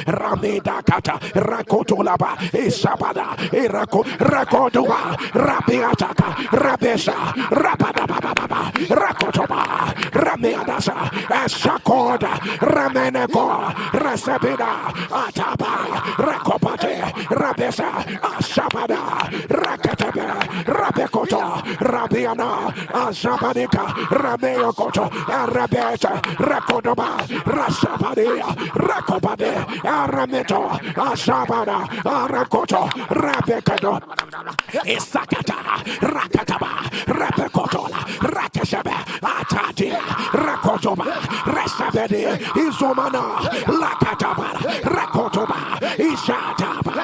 Rameda Kata, Rakotolaba, Isabada, Irako, Rakotoba, Rabiataka, Rabesa, Rabadababa, Rakotoba, Rameadasa, Asakoda, Rameneko, Rasabida, Ataba, Rakopate, Rabesa, Asabada, Rakatabe, Rabekoto, Rabiana, Asabadika, Rameokoto, Arabesa, Rakodoba, Rasabadia, Rakobade, Arameto, Asabada, Arakoto, Rabekado, Isakata, Rakataba, Rabekotola, Rakashabe, Atati, Rakotoba, Resabedi, Izomana, Lakataba, Rakotoba, Ishataba,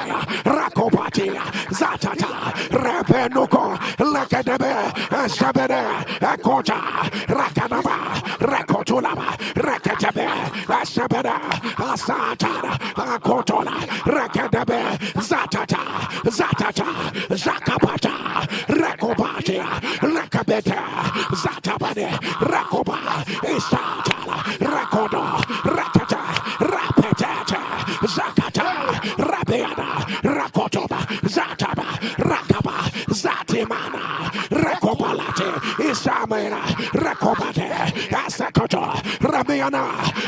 Rakopati, Zatata, Rabenuko, Lakadabe, Sabede, Akota, Rakanaba, Rakotulaba, Rakatabe, Asabeda, Asatara, Akotola, Rakadabe, Zatata, Zatata, Zakapata, Rakobatia, Rakabeta, Zatabade, Rakoba, Isatala, Rakodo, Rakata, Rapetata, Zakata, Rabeana, Rakotoba, Zataba, Rakaba, Zatimana, Rakopalate, Isamena, Rakobate, Asakoto, Rabiana,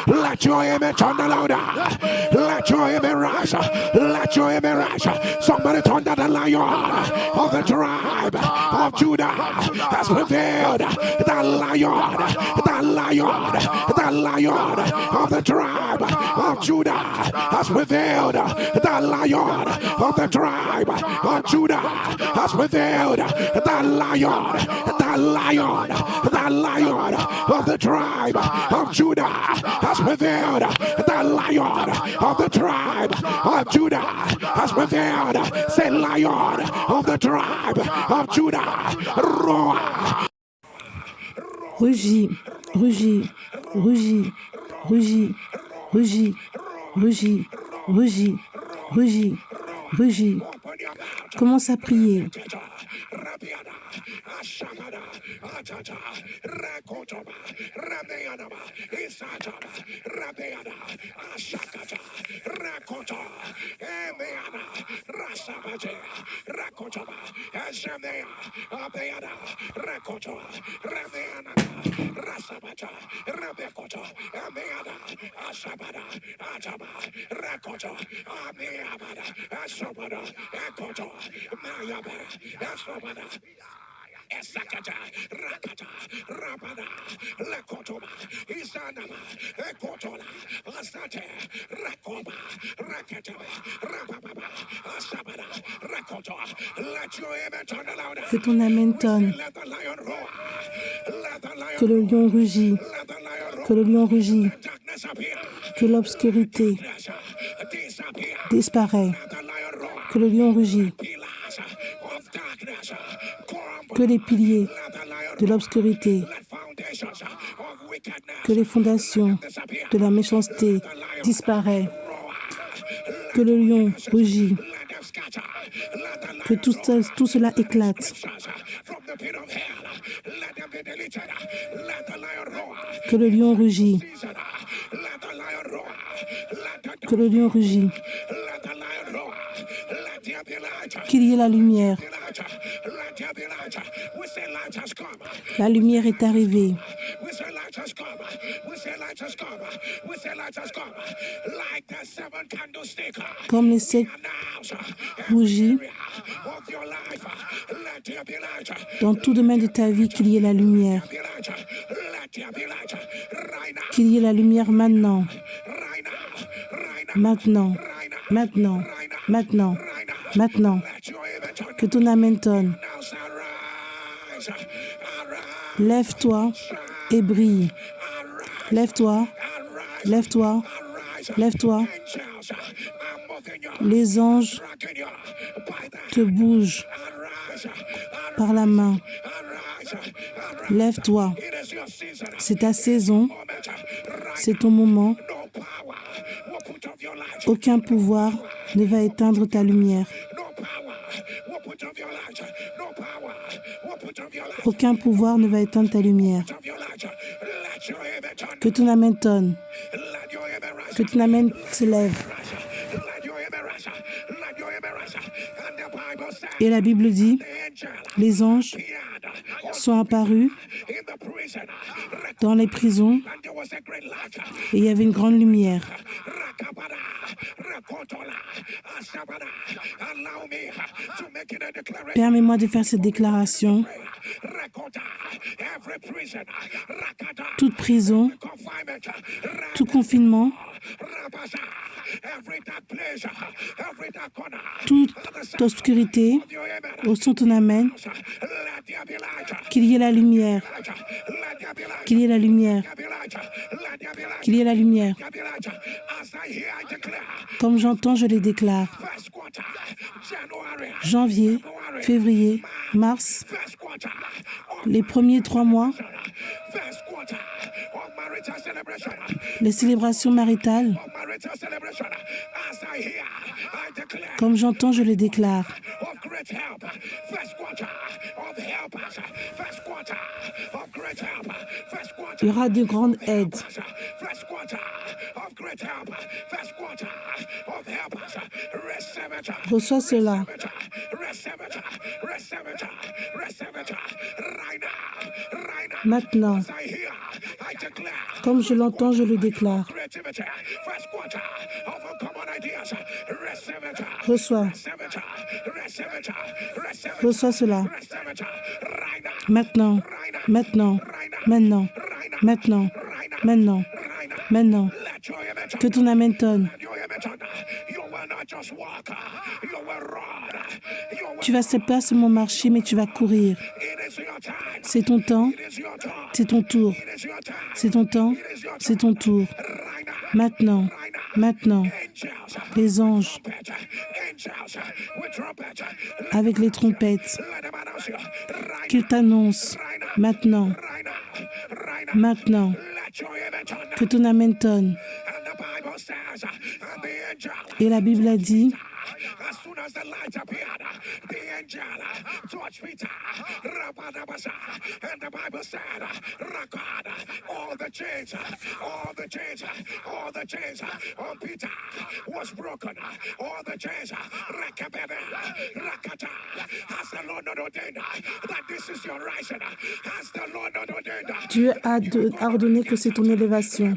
let your image on the louder, let your image rise, let your image rise. Somebody turn down the lion of the tribe of Judah has prevailed. The lion, the lion, the lion of the tribe of Judah has prevailed. The lion of the tribe of Judah has prevailed. The lion, the lion, the lion of the tribe of Judah has prevailed. The lion of the tribe of Judah has prevailed. Say, lion of the tribe of Judah, roar. Rugis, rugis, rugis, rugis, rugis, rugis, rugis, rugis, rugis. Commence à prier. Rasabata, Rabekoto, Ameada, Asabada, Ataba, Rakoto, Ameabada, Asobada, Akoto, Mayabada, Asobada. Esakata, Rakata, Rabada, Lakotoba, Isanama, Ekotola, Asate, Rakoba, Rakataba, Rababa, Asabada, Rakoto. Let your image on the louder. Que ton amène tonne. Que le lion rugit. Que le lion rugit. Que l'obscurité disparaît. Que le lion rugit. Que les piliers de l'obscurité, que les fondations de la méchanceté disparaissent. Que le lion rugit. Que tout cela éclate. Que le lion rugit. Que le lion rugit. Qu'il y ait la lumière. La lumière est arrivée. Comme les 7 bougies, dans tout domaine de ta vie, qu'il y ait la lumière. Qu'il y ait la lumière maintenant. Maintenant, maintenant, maintenant, maintenant. Que ton amène tonne. Lève-toi et brille. Lève-toi, lève-toi, lève-toi. Les anges te bougent par la main. Lève-toi. C'est ta saison. C'est ton moment. Aucun pouvoir ne va éteindre ta lumière. Aucun pouvoir ne va éteindre ta lumière. Que ton amène tonne. Que ton Amen s'élève. Et la Bible dit, les anges sont apparus dans les prisons et il y avait une grande lumière. Permets-moi de faire cette déclaration. Toute prison, tout confinement, toute obscurité, au son de ton Amen, qu'il y ait la lumière, qu'il y ait la lumière, qu'il y ait la lumière. Comme j'entends, je les déclare. Janvier, février, mars, les premiers 3 mois, les célébrations maritales, comme j'entends, je les déclare. Il y aura de grandes aides. Reçois cela. Maintenant, comme je l'entends, je le déclare. Reçois. Reçois cela. Maintenant, maintenant, maintenant, maintenant, maintenant, maintenant. Que ton Amen tonne. Tu vas pas seulement marcher, mais tu vas courir. C'est ton temps, c'est ton tour. C'est ton temps, c'est ton tour. Maintenant, maintenant, les anges, avec les trompettes, qu'ils t'annoncent maintenant, maintenant, que ton Amen tonne. Et la Bible a dit, Dieu a ordonné que c'est ton élévation.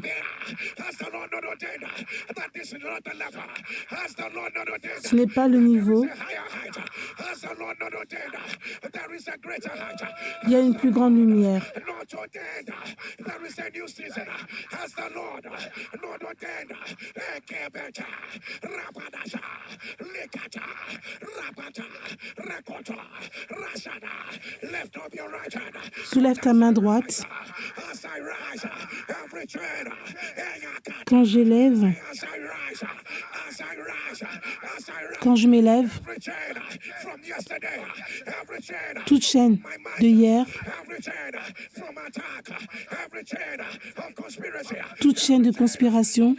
Ce n'est pas le niveau. Il y a une plus grande lumière. Soulève ta main droite. Quand j'élève, quand je m'élève, toute chaîne de hier, toute chaîne de conspiration,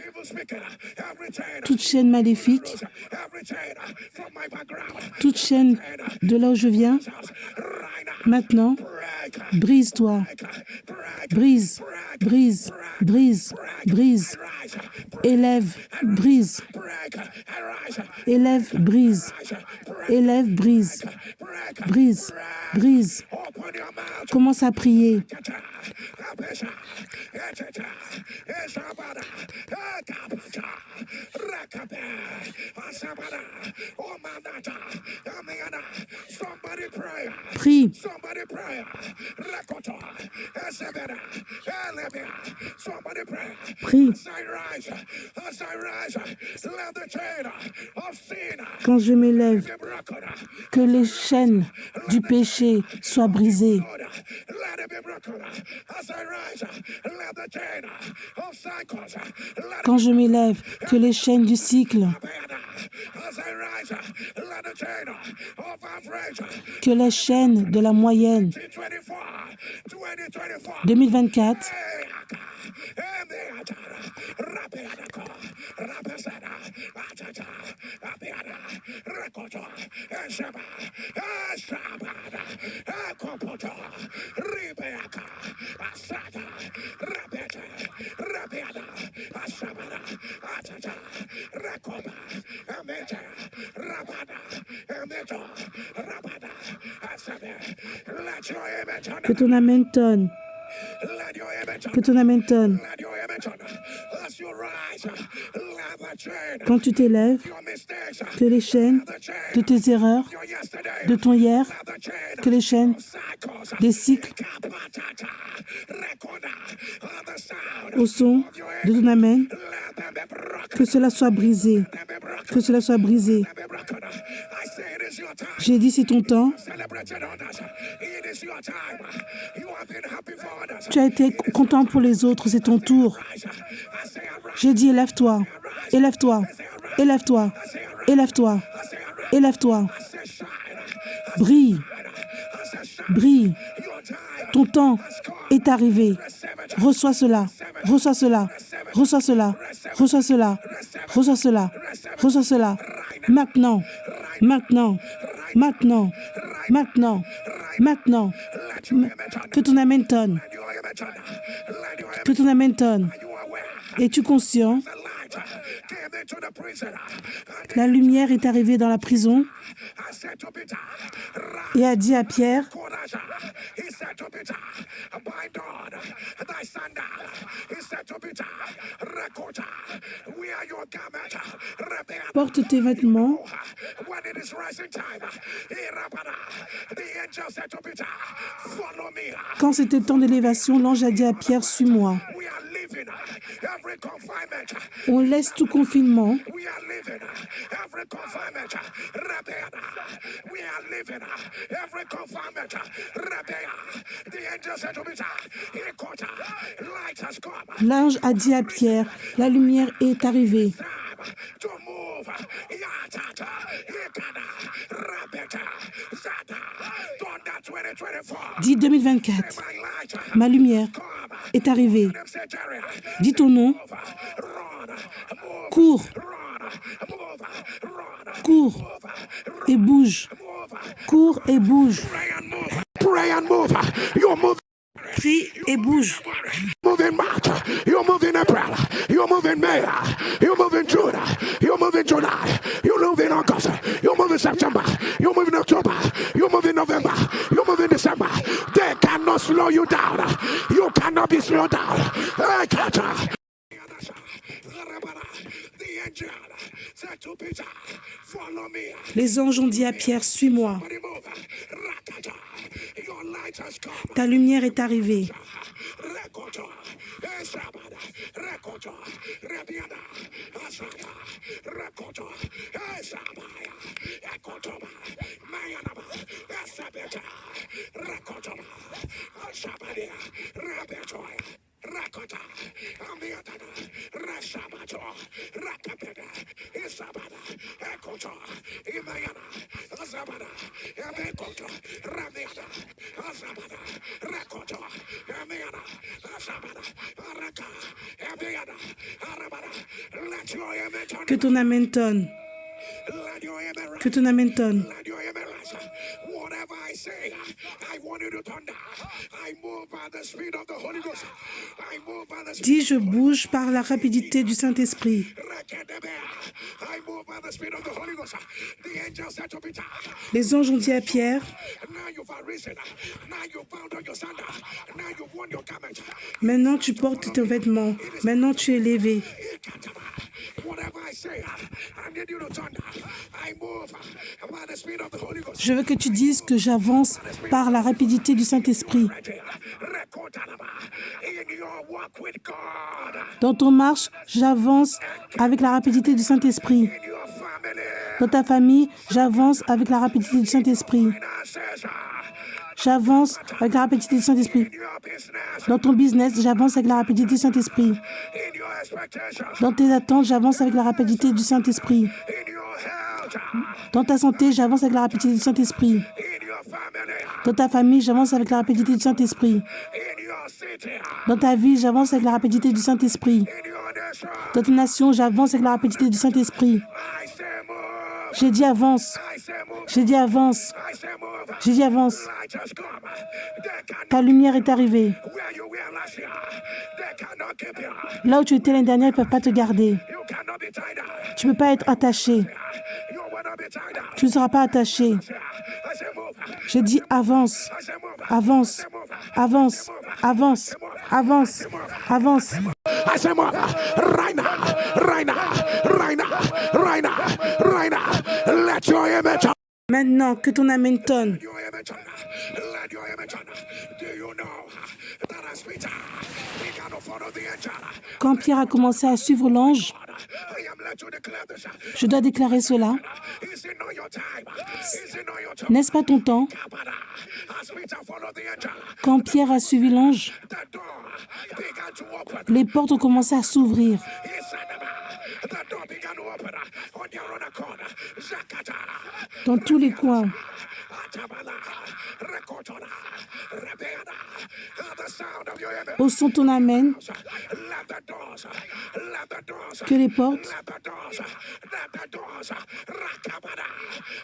toute chaîne maléfique, toute chaîne de là où je viens, maintenant, brise-toi, brise, brise, brise, brise, élève, brise, élève, brise, élève, brise, brise, brise. Commence à prier. Prie. Prie. Quand je m'élève, que les chaînes du péché soient brisées. Quand je m'élève, que les chaînes du cycle, que les chaînes de la moyenne 2024 Que ton amen tonne. Que ton amen tonne. Quand tu t'élèves, que les chaînes de tes erreurs, de ton hier, que les chaînes des cycles au son de ton amen, que cela soit brisé, que cela soit brisé. J'ai dit c'est ton temps. Tu as été content pour les autres, c'est ton tour. J'ai dit élève-toi, élève-toi, élève-toi, élève-toi, élève-toi. Brille, brille. Ton temps est arrivé. Reçois cela, reçois cela, reçois cela, reçois cela, reçois cela, reçois cela. Maintenant, maintenant, maintenant, maintenant, maintenant. Que ton amen tonne. Que ton amen tonne. Es-tu conscient? La lumière est arrivée dans la prison et a dit à Pierre, porte tes vêtements. Quand c'était le temps d'élévation, l'ange a dit à Pierre, suis-moi. On laisse tout confinement. L'ange a dit à Pierre, la lumière est arrivée. Dis 2024, ma lumière est arrivée. Dis ton nom. Cours. Cours et bouge. Cours et bouge. Pray and move. You move. Prie et bouge. Move in March, you move in April, you move in May, you move in June, you move in July, you move in August, you move in September, you move in October, you move in November, you move in December. They cannot slow you down. You cannot be slowed down. Les anges ont dit à Pierre, suis-moi. Ta lumière est arrivée. Que ton amen tonne. Que ton amen tonne. Dis, je bouge par la rapidité du Saint-Esprit. Les anges ont dit à Pierre, maintenant tu portes tes vêtements, maintenant tu es élevé. Je veux que tu dises que j'avance par la rapidité du Saint-Esprit. Dans ton marche, j'avance avec la rapidité du Saint-Esprit. Dans ta famille, j'avance avec la rapidité du Saint-Esprit. J'avance avec la rapidité du Saint-Esprit. Dans ton business, j'avance avec la rapidité du Saint-Esprit. Dans tes attentes, j'avance avec la rapidité du Saint-Esprit. Dans ta santé, j'avance avec la rapidité du Saint-Esprit. Dans ta famille, j'avance avec la rapidité du Saint-Esprit. Dans ta vie, j'avance avec la rapidité du Saint-Esprit. Dans ta nation, j'avance avec la rapidité du Saint-Esprit. J'ai dit avance. J'ai dit avance. J'ai dit avance. Ta lumière est arrivée. Là où tu étais l'année dernière, ils ne peuvent pas te garder. Tu ne peux pas être attaché. Tu ne seras pas attaché. J'ai dit avance, avance, avance, avance, avance, avance. I say more. Right now, right now, right now, right now, right now. Let your image. Maintenant que ton amen tonne. Your image. Let your image. Do you know that as Peter began to follow the angel? Quand Pierre a commencé à suivre l'ange, I am led to declare this. je dois déclarer cela. Is it not your time? Is it not your time? N'est-ce pas ton temps? As Peter followed the angel, Quand Pierre a suivi l'ange, the door began to open. les portes ont commencé à s'ouvrir. He said, the door began to open on their own accord. Zakata. Dans tous les coins. Atabala. Rekotona. Rebeana. The sound of your image. Au son de ton amen, Let the doors. Let the doors. que les portes, Let the doors. Let the doors. Rakabada.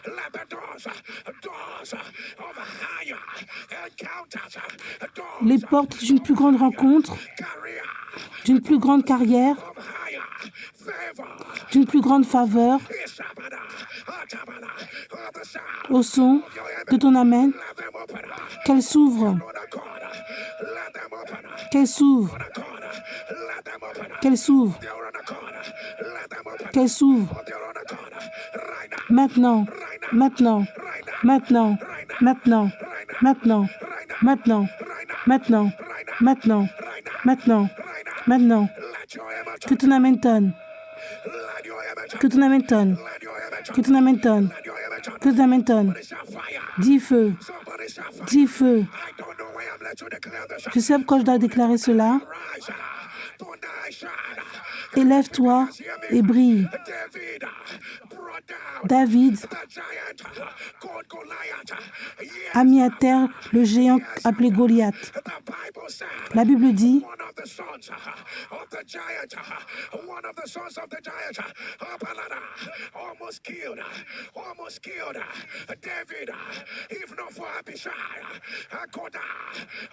Let the doors. Doors of higher encounters. Doors. les portes d'une plus grande rencontre, Career d'une plus grande carrière, of higher favor. d'une plus grande faveur, Isabada. Atabala. The sound au son of your image. de ton amen, Let them open. qu'elle s'ouvre, On accord. Let them open. qu'elle s'ouvre, Accord. Let them open. qu'elle s'ouvre, Their own accord. Let them open. qu'elle s'ouvre. Their own accord. Right now. Maintenant, maintenant, maintenant, maintenant, maintenant, maintenant, maintenant, maintenant, maintenant, maintenant. Let your image. Que ton amen tonne, Let your image. que ton amen tonne, Let your image. que ton amen tonne, Let your image. que ton amen tonne. Somebody shall fire. Dis feu, Somebody shall fire. dis feu. I don't know why I'm led to declare this. Je sais pourquoi je dois déclarer cela. Rise. Tonight shine. Élève-toi et brille. David brought down David the giant called Goliath. Yes, a mis à terre le géant appelé Goliath. the Bible said La Bible dit, one of the sons of the giant, one of the sons of the giant, almost killed David, if not for Abishai,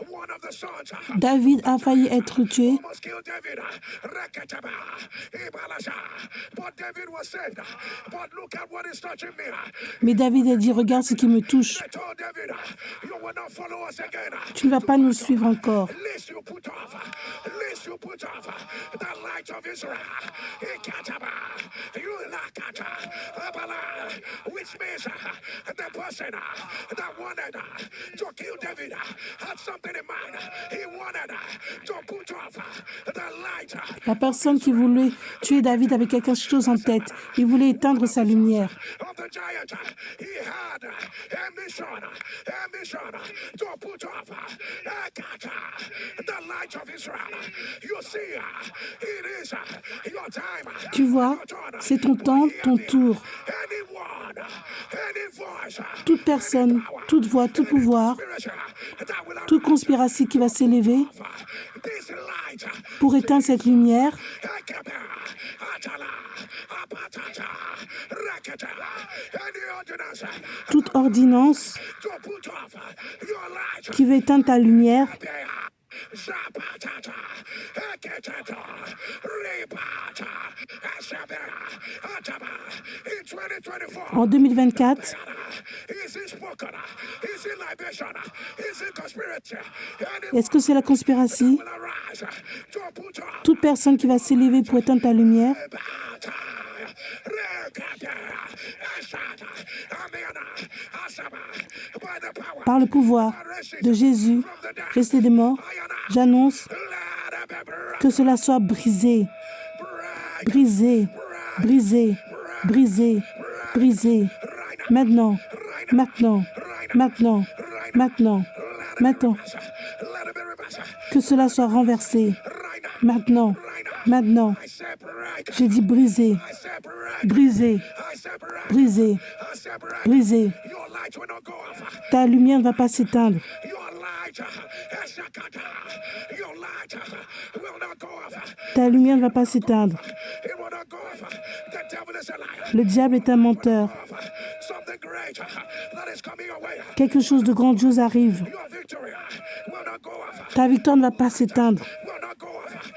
one of the sons, David a failli être tué, almost killed David, Reketaba, Ibalasha. But David was saved. But look at what is touching me. mais David a dit, regarde ce qui me touche. They told David, you will not follow us again. Tu ne vas pas nous suivre encore. Lest you put off the light of Israel. Ikataba, you lakata, abala, which means the person that wanted to kill David had something in mind. He wanted to put off the light La personne qui voulait tuer David avait quelque chose en tête. Il voulait éteindre sa lumière. of the giant. He had a mission to put off the light of Israel. You see, it is your time. Tu vois, c'est ton temps, ton tour. Anyone, any voice, Toute personne, toute voix, tout pouvoir, that will toute conspiration qui va s'élever this light. pour éteindre cette lumière, toute ordonnance To put off your light. qui veut éteindre ta lumière, Zapatata, Eketata, Repata, Ashabera, Ataba. In 2024, en 2024, is it spoken? Is it libation? Is it conspiracy? est-ce que c'est la conspiration? Will arise to put off Toute personne qui va s'élever pour éteindre ta lumière, Bata, Rekata, Ashata, Amena, Asaba, by the power par le pouvoir de Jésus, resté des morts, j'annonce que cela soit brisé, brisé, brisé, brisé, brisé. Maintenant, maintenant, maintenant, maintenant, maintenant. Que cela soit renversé. Maintenant, maintenant. J'ai dit brisé, brisé, brisé, brisé. Your light will not go off. Ta lumière ne va pas s'éteindre. Your light, Eshakata. Your light will not go off. Ta lumière ne va pas s'éteindre. It will not go off. The devil is a liar. Le diable est un menteur. Something great that is coming your way. Quelque chose de grandiose arrive. Your victory will not go off. Ta victoire ne va pas s'éteindre. Will not go off.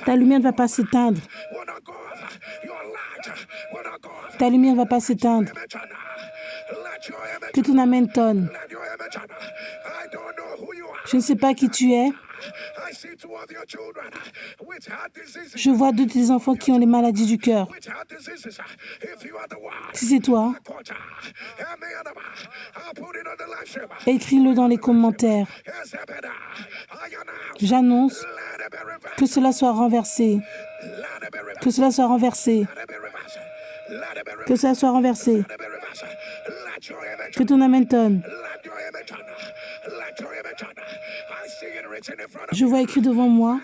Ta lumière ne va pas s'éteindre. Ta lumière ne va pas s'éteindre. Que ton amen tonne. Je ne sais pas qui tu es. Je vois deux de tes enfants qui ont les maladies du cœur. Si c'est toi, écris-le dans les commentaires. J'annonce que cela soit renversé. Que cela soit renversé. Que cela soit renversé. Que ton amen tonne. Je vois écrit devant moi.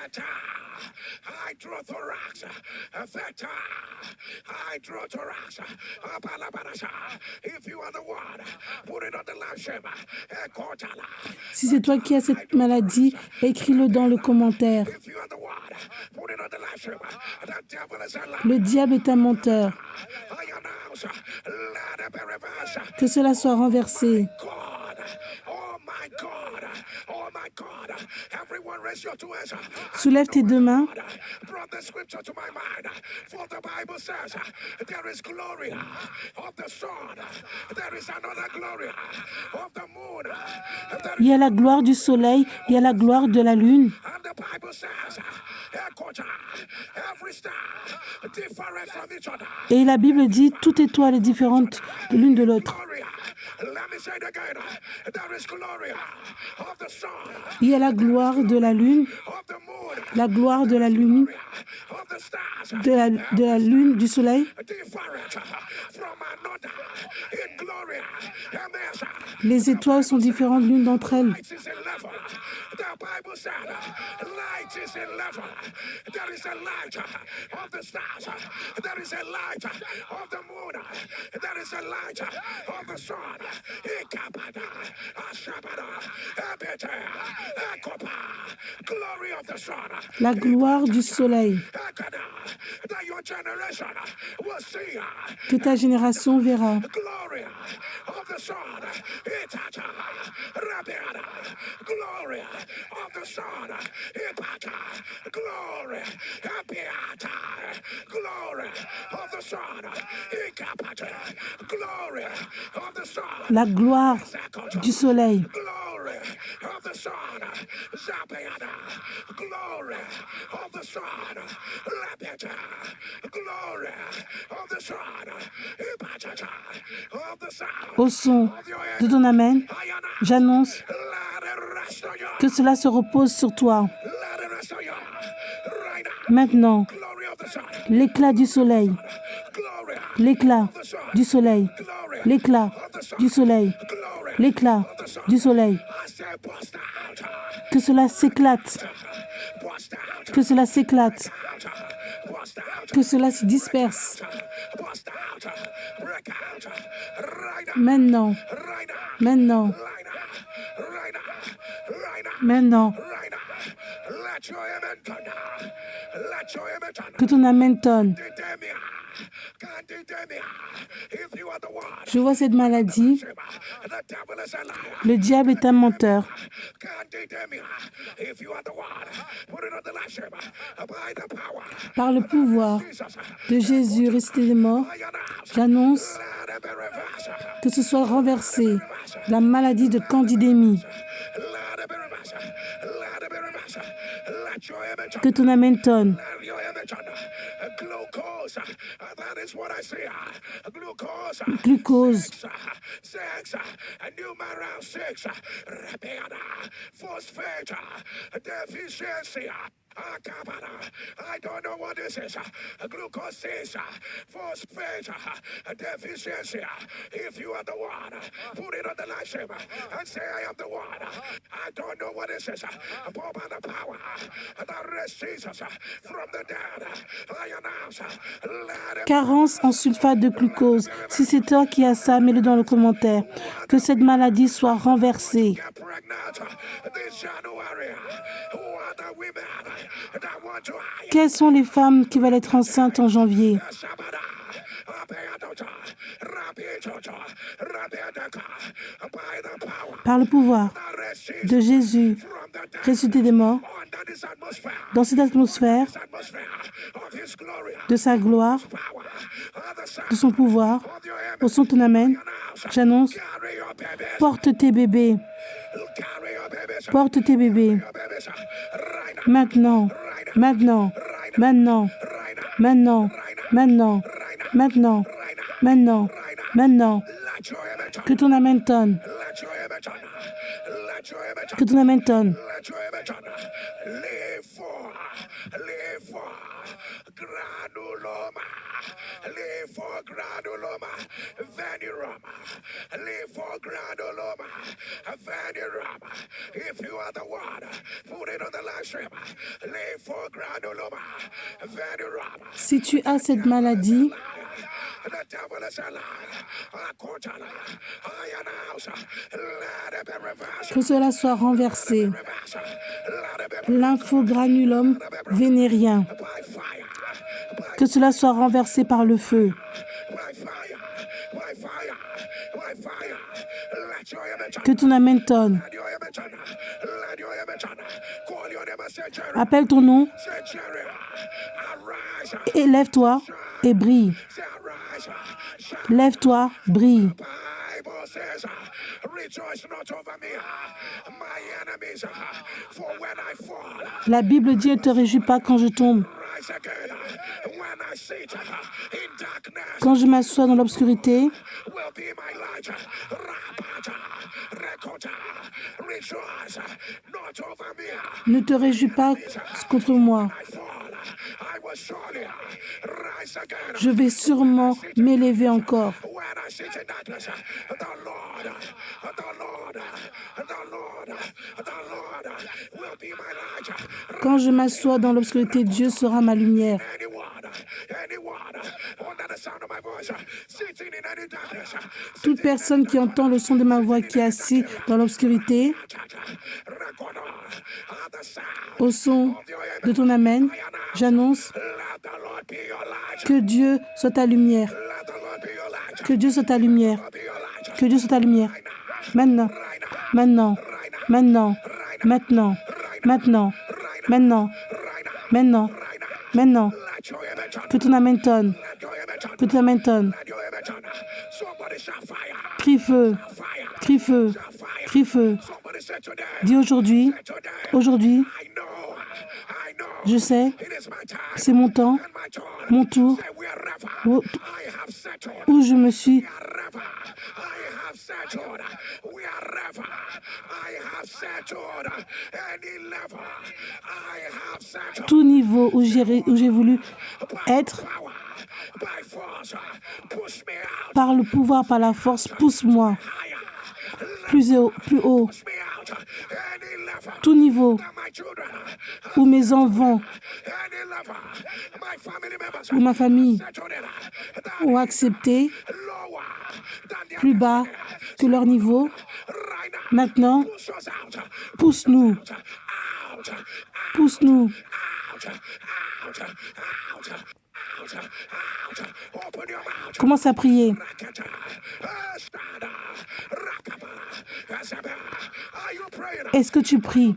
Si c'est toi qui as cette maladie, écris-le dans le commentaire. Le diable est un menteur. Que cela soit renversé. Soulève tes deux mains. Il y a la gloire du soleil, il y a la gloire de la lune. Et la Bible dit, toute étoile est différente l'une de l'autre. Il y a la gloire de la lune, la gloire de la lune, de la lune, du soleil. Les étoiles sont différentes l'une d'entre elles. La gloire du soleil. Que ta génération verra. La gloire du soleil. Au son de ton amen, j'annonce que cela se repose sur toi. Maintenant, l'éclat du soleil, l'éclat du soleil, l'éclat du soleil, l'éclat du soleil. Que cela s'éclate, que cela s'éclate, que cela se disperse. Maintenant, maintenant, maintenant. Que ton amen tonne. Je vois cette maladie. Le diable est un menteur. Par le pouvoir de Jésus ressuscité des morts, j'annonce que ce soit renversé, la maladie de candidémie. Que ton amen tonne. Glucose. I don't know what this is. Glucose is phosphate deficiency. If you are the one, put it on the live stream and say, I am the one. I don't know what this is. Pour by the power that raised Jesus from the dead. I announce. Carence en sulfate de glucose. Si c'est toi qui as ça, mets-le dans le commentaire. Que cette maladie soit renversée. Quelles sont les femmes qui veulent être enceintes en janvier? Par le pouvoir de Jésus, ressuscité des morts, dans cette atmosphère de sa gloire, de son pouvoir, au son de ton amen, j'annonce, porte tes bébés, porte tes bébés, maintenant, maintenant, maintenant, maintenant, maintenant, maintenant, maintenant, maintenant, que ton amen tonne, que ton amen tonne. If you are the one, put it on the live stream. Si tu as cette maladie, que cela soit renversé. L'infogranulome vénérien, que cela soit renversé par le feu. Que ton amen tonne. Appelle ton nom et lève-toi et brille. Lève-toi, brille. La Bible dit, ne te réjouis pas quand je tombe. Quand je m'assois dans l'obscurité, ne te réjouis pas contre moi. Je vais sûrement m'élever encore. Quand je m'assois dans l'obscurité, Dieu sera ma lumière. Toute personne qui entend le son de ma voix, qui est assis dans l'obscurité, au son de ton amen, j'annonce que Dieu soit ta lumière. Que Dieu soit ta lumière. Que Dieu soit ta lumière. Maintenant, maintenant, maintenant, maintenant, maintenant, maintenant, maintenant, maintenant. Que ton amen tonne. Que ton amen tonne. Crie feu. Crie feu. Crie feu. Dis aujourd'hui, aujourd'hui, je sais, c'est mon temps, mon tour, où je me suis tout niveau où j'ai voulu être, par le pouvoir, par la force, pousse-moi plus haut, tout niveau où mes enfants, où ma famille ont accepté, plus bas que leur niveau. Maintenant, pousse-nous, pousse-nous. Commence à prier. Est-ce que tu pries?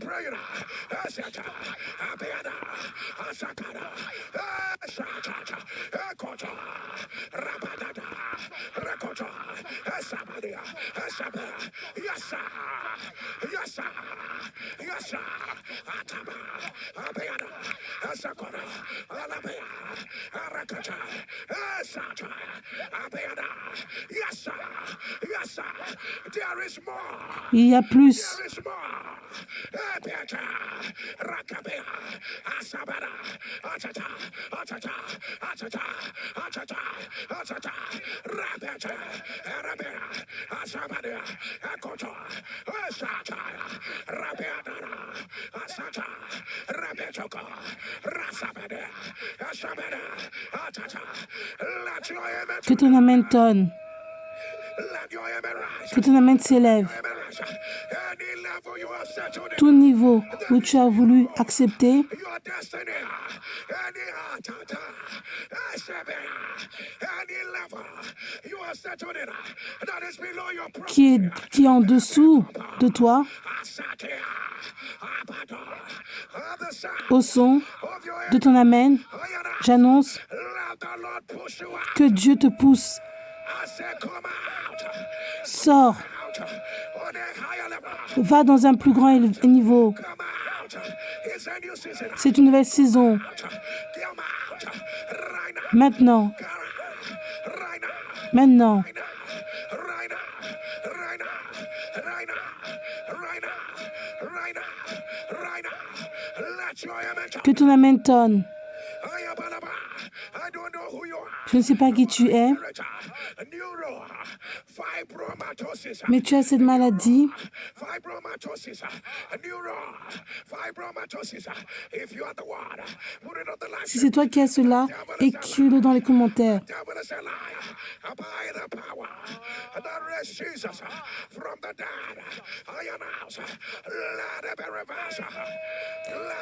Il y a plus. Que ton amen tonne. Que ton amen s'élève. Tout niveau où tu as voulu accepter, qui est en dessous de toi, au son de ton Amen, j'annonce que Dieu te pousse. Sors. Va dans un plus grand niveau. C'est une nouvelle saison. Maintenant. Maintenant. Que ton Amen tonne. Je ne sais pas qui tu es, mais tu as cette maladie. Si c'est toi qui as cela, écris-le dans les commentaires.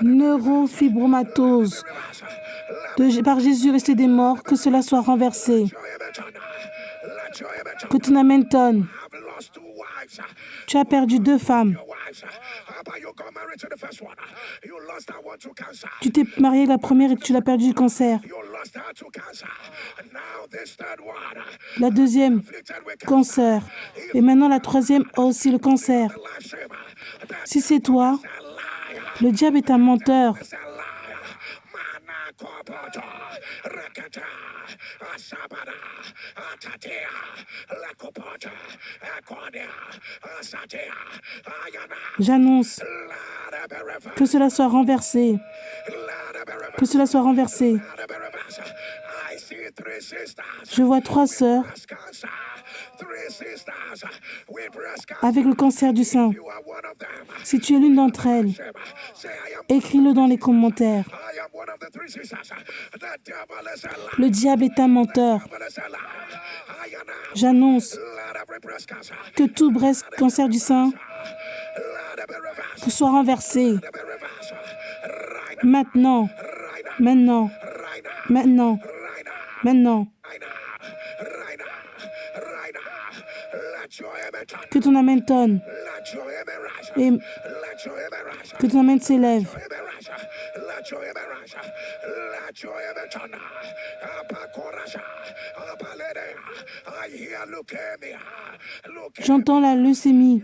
Neurofibromatose. Par Jésus resté des morts, que cela soit renversé. Que ton Amen tonne. Tu as perdu 2 femmes. Tu t'es marié avec la première et tu l'as perdu du cancer. La deuxième, cancer. Et maintenant la troisième a aussi le cancer. Si c'est toi, le diable est un menteur. J'annonce que cela soit renversé. Que cela soit renversé. Je vois 3 sœurs avec le cancer du sein. Si tu es l'une d'entre elles, écris-le dans les commentaires. Le diable est un menteur. J'annonce que tout cancer du sein soit renversé. Maintenant, maintenant, maintenant, maintenant. Que ton Amen tonne et que ton Amen s'élève. J'entends la leucémie.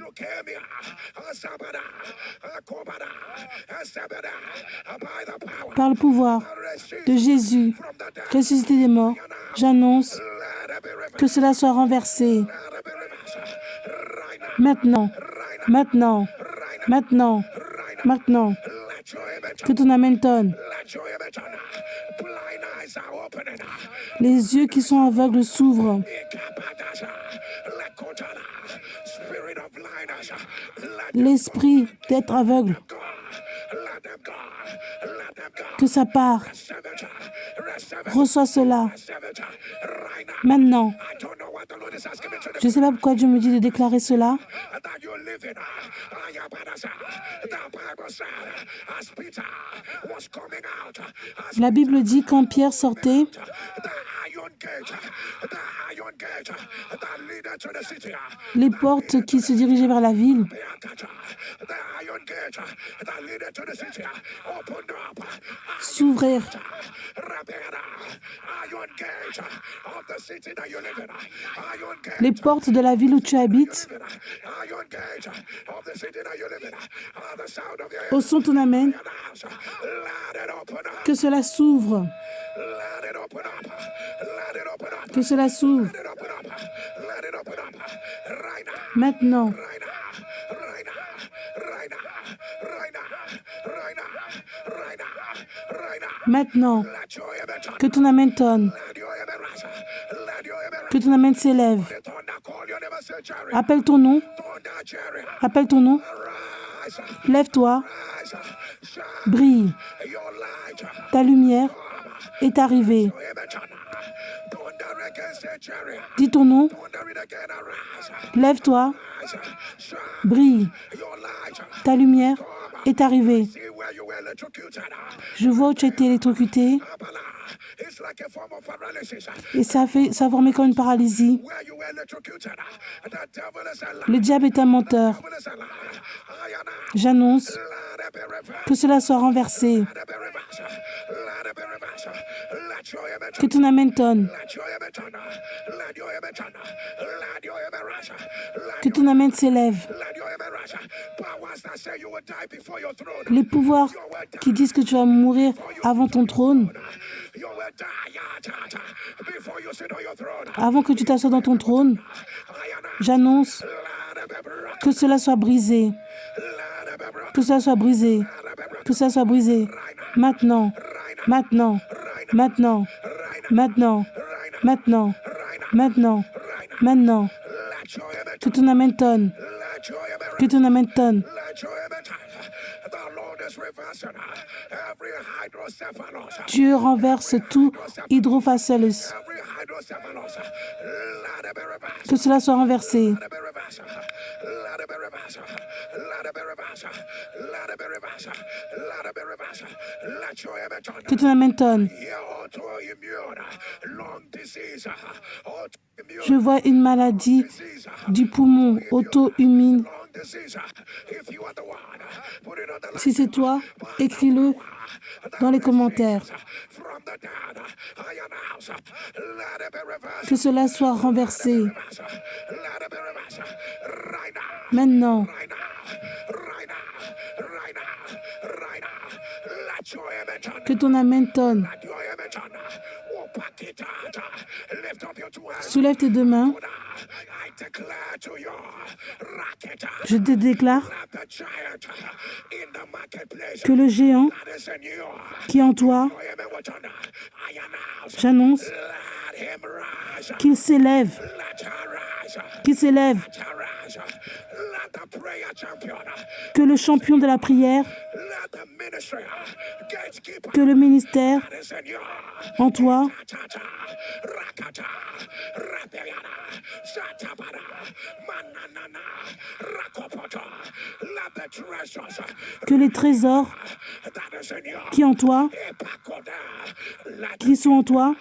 Par le pouvoir de Jésus, ressuscité des morts, j'annonce que cela soit renversé. Maintenant, maintenant, maintenant, maintenant. Que ton Amen tonne. Les yeux qui sont aveugles s'ouvrent. L'esprit d'être aveugle, que ça part. Reçois cela. Maintenant. Je ne sais pas pourquoi Dieu me dit de déclarer cela. La Bible dit quand Pierre sortait, les portes qui se dirigeaient vers la ville s'ouvrirent. Les portes de la ville où tu habites, au son de ton Amen, que cela s'ouvre. Que cela s'ouvre. Maintenant. Maintenant. Que ton Amen tonne. Que ton Amen s'élève. Appelle ton nom. Appelle ton nom. Lève-toi. Brille. Ta lumière est arrivée. Dis ton nom. Lève-toi. Brille. Ta lumière est arrivée. Je vois où tu as été électrocuté. Et ça a formé comme une paralysie. Le diable est un menteur. J'annonce que cela soit renversé. Que ton amen tonne. Que ton amen s'élève. Les pouvoirs qui disent que tu vas mourir avant ton trône, avant que tu t'assoies dans ton trône, j'annonce que cela soit brisé. Que cela soit brisé. Que cela soit brisé. Maintenant. Maintenant. Maintenant. Maintenant. Maintenant. Maintenant. Maintenant. Que ton amen tonne. Que ton amen tonne. Dieu renverse tout hydrophalus. Que cela soit renversé. Que ton amen tonne. Je vois une maladie du poumon auto-immune. Si c'est toi, écris-le dans les commentaires. Que cela soit renversé. Maintenant. Que ton amen tonne. Soulève tes deux mains. Je te déclare que le géant qui est en toi, j'annonce qu'il s'élève. Qu'il s'élève. Que le champion de la prière, que le ministère en toi, que les trésors qui en toi, qui sont en toi,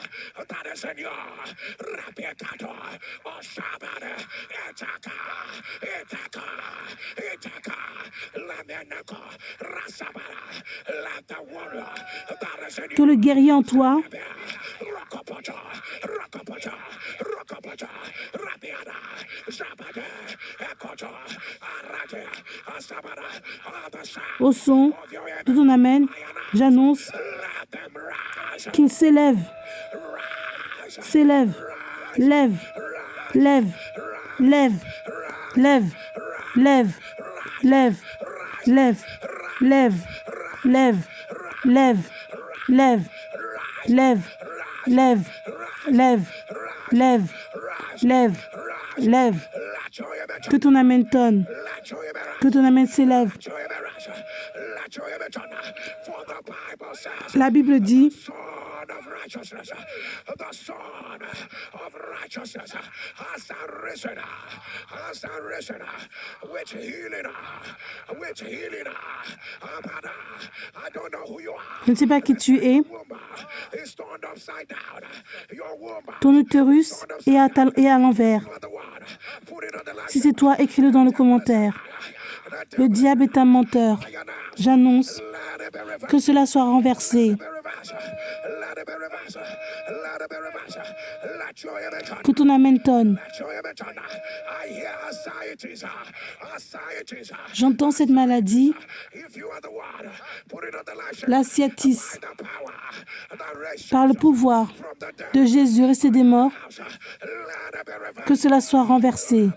que le guerrier en toi, au son de ton amen, j'annonce qu'il s'élève, s'élève, lève, lève, lève, lève, lève, lève, lève, lève, lève, lève, lève, lève, lève, lève, lève, lève, lève. Que ton amen tonne, que ton amen s'élève. La Bible dit je ne sais pas qui tu es. Ton utérus est à l'envers. Si c'est toi, écris-le dans le commentaire. Le diable est un menteur. J'annonce que cela soit renversé. Que ton amen tonne. J'entends cette maladie, la sciatique, par le pouvoir de Jésus resté des morts, que cela soit renversé.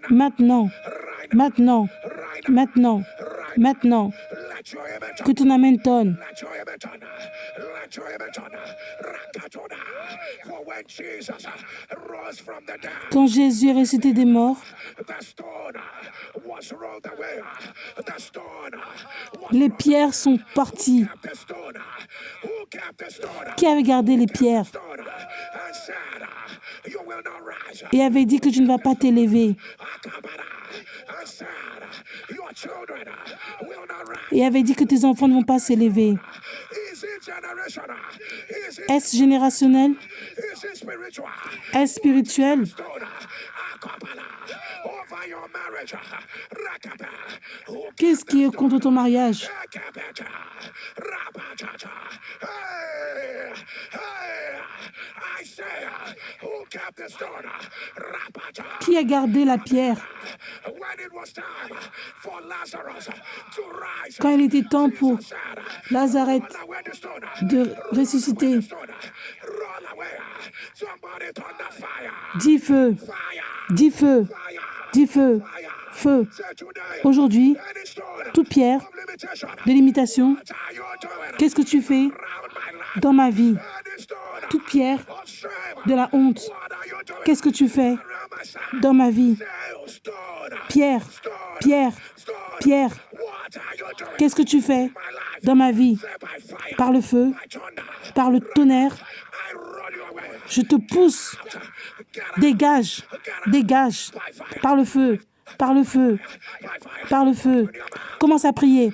Maintenant, maintenant, maintenant, maintenant, que ton amen tonne. Quand Jésus est ressuscité des morts, les pierres sont parties. Qui avait gardé les pierres et avait dit que tu ne vas pas t'élever? Et avait avais dit que tes enfants ne vont pas s'élever. Est-ce générationnel? Est-ce spirituel? Qu'est-ce qui est contre ton mariage? Qui a gardé la pierre? Quand il était temps pour Lazare de ressusciter, dis feu, dis feu, dis feu, feu. Aujourd'hui, toute pierre de limitation, qu'est-ce que tu fais dans ma vie? Toute pierre de la honte, qu'est-ce que tu fais dans ma vie? Pierre, pierre, pierre, qu'est-ce que tu fais dans ma vie? Par le feu, par le tonnerre, je te pousse. Dégage, dégage, par le feu, par le feu, par le feu. Commence à prier.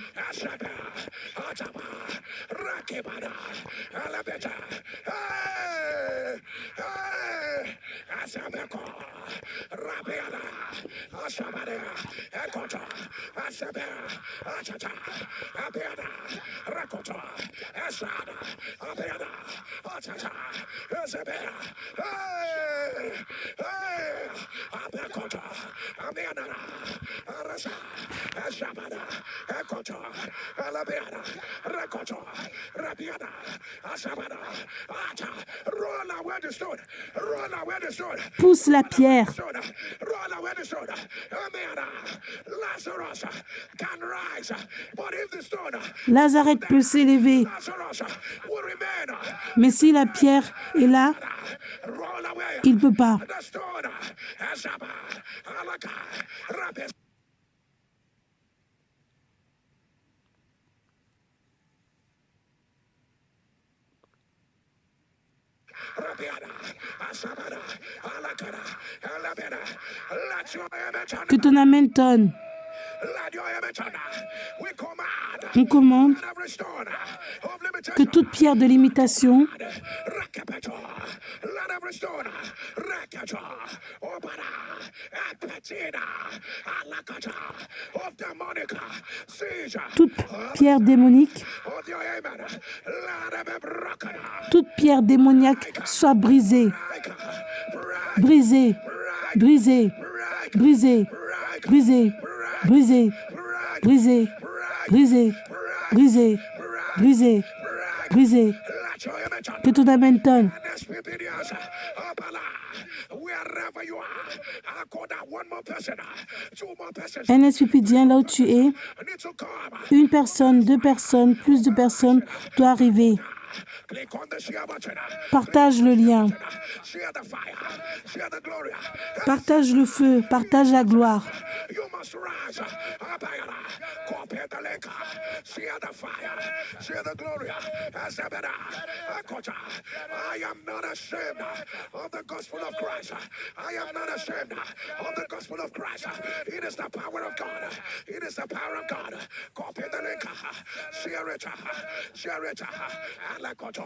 Pousse la pierre. Lazare peut s'élever. Mais si la pierre est là, il ne peut pas. Que ton amen tonne. On commande que toute pierre de limitation toute pierre démonique, toute pierre démoniaque soit brisée, brisée, brisée, brisée, brisée, brisée, brisée, brisée, brisée, brisée, brisée. Que ton amen tonne. Un SPPDien, là où tu es, une personne, deux personnes, plus de personnes doivent arriver. Partage le lien. Partage le feu. Partage la gloire. I am not ashamed of the gospel of Christ. I am not ashamed of the gospel of Christ. It is the power of God. It is the power of God. Copy the link. Share it. Share it. Alakoto.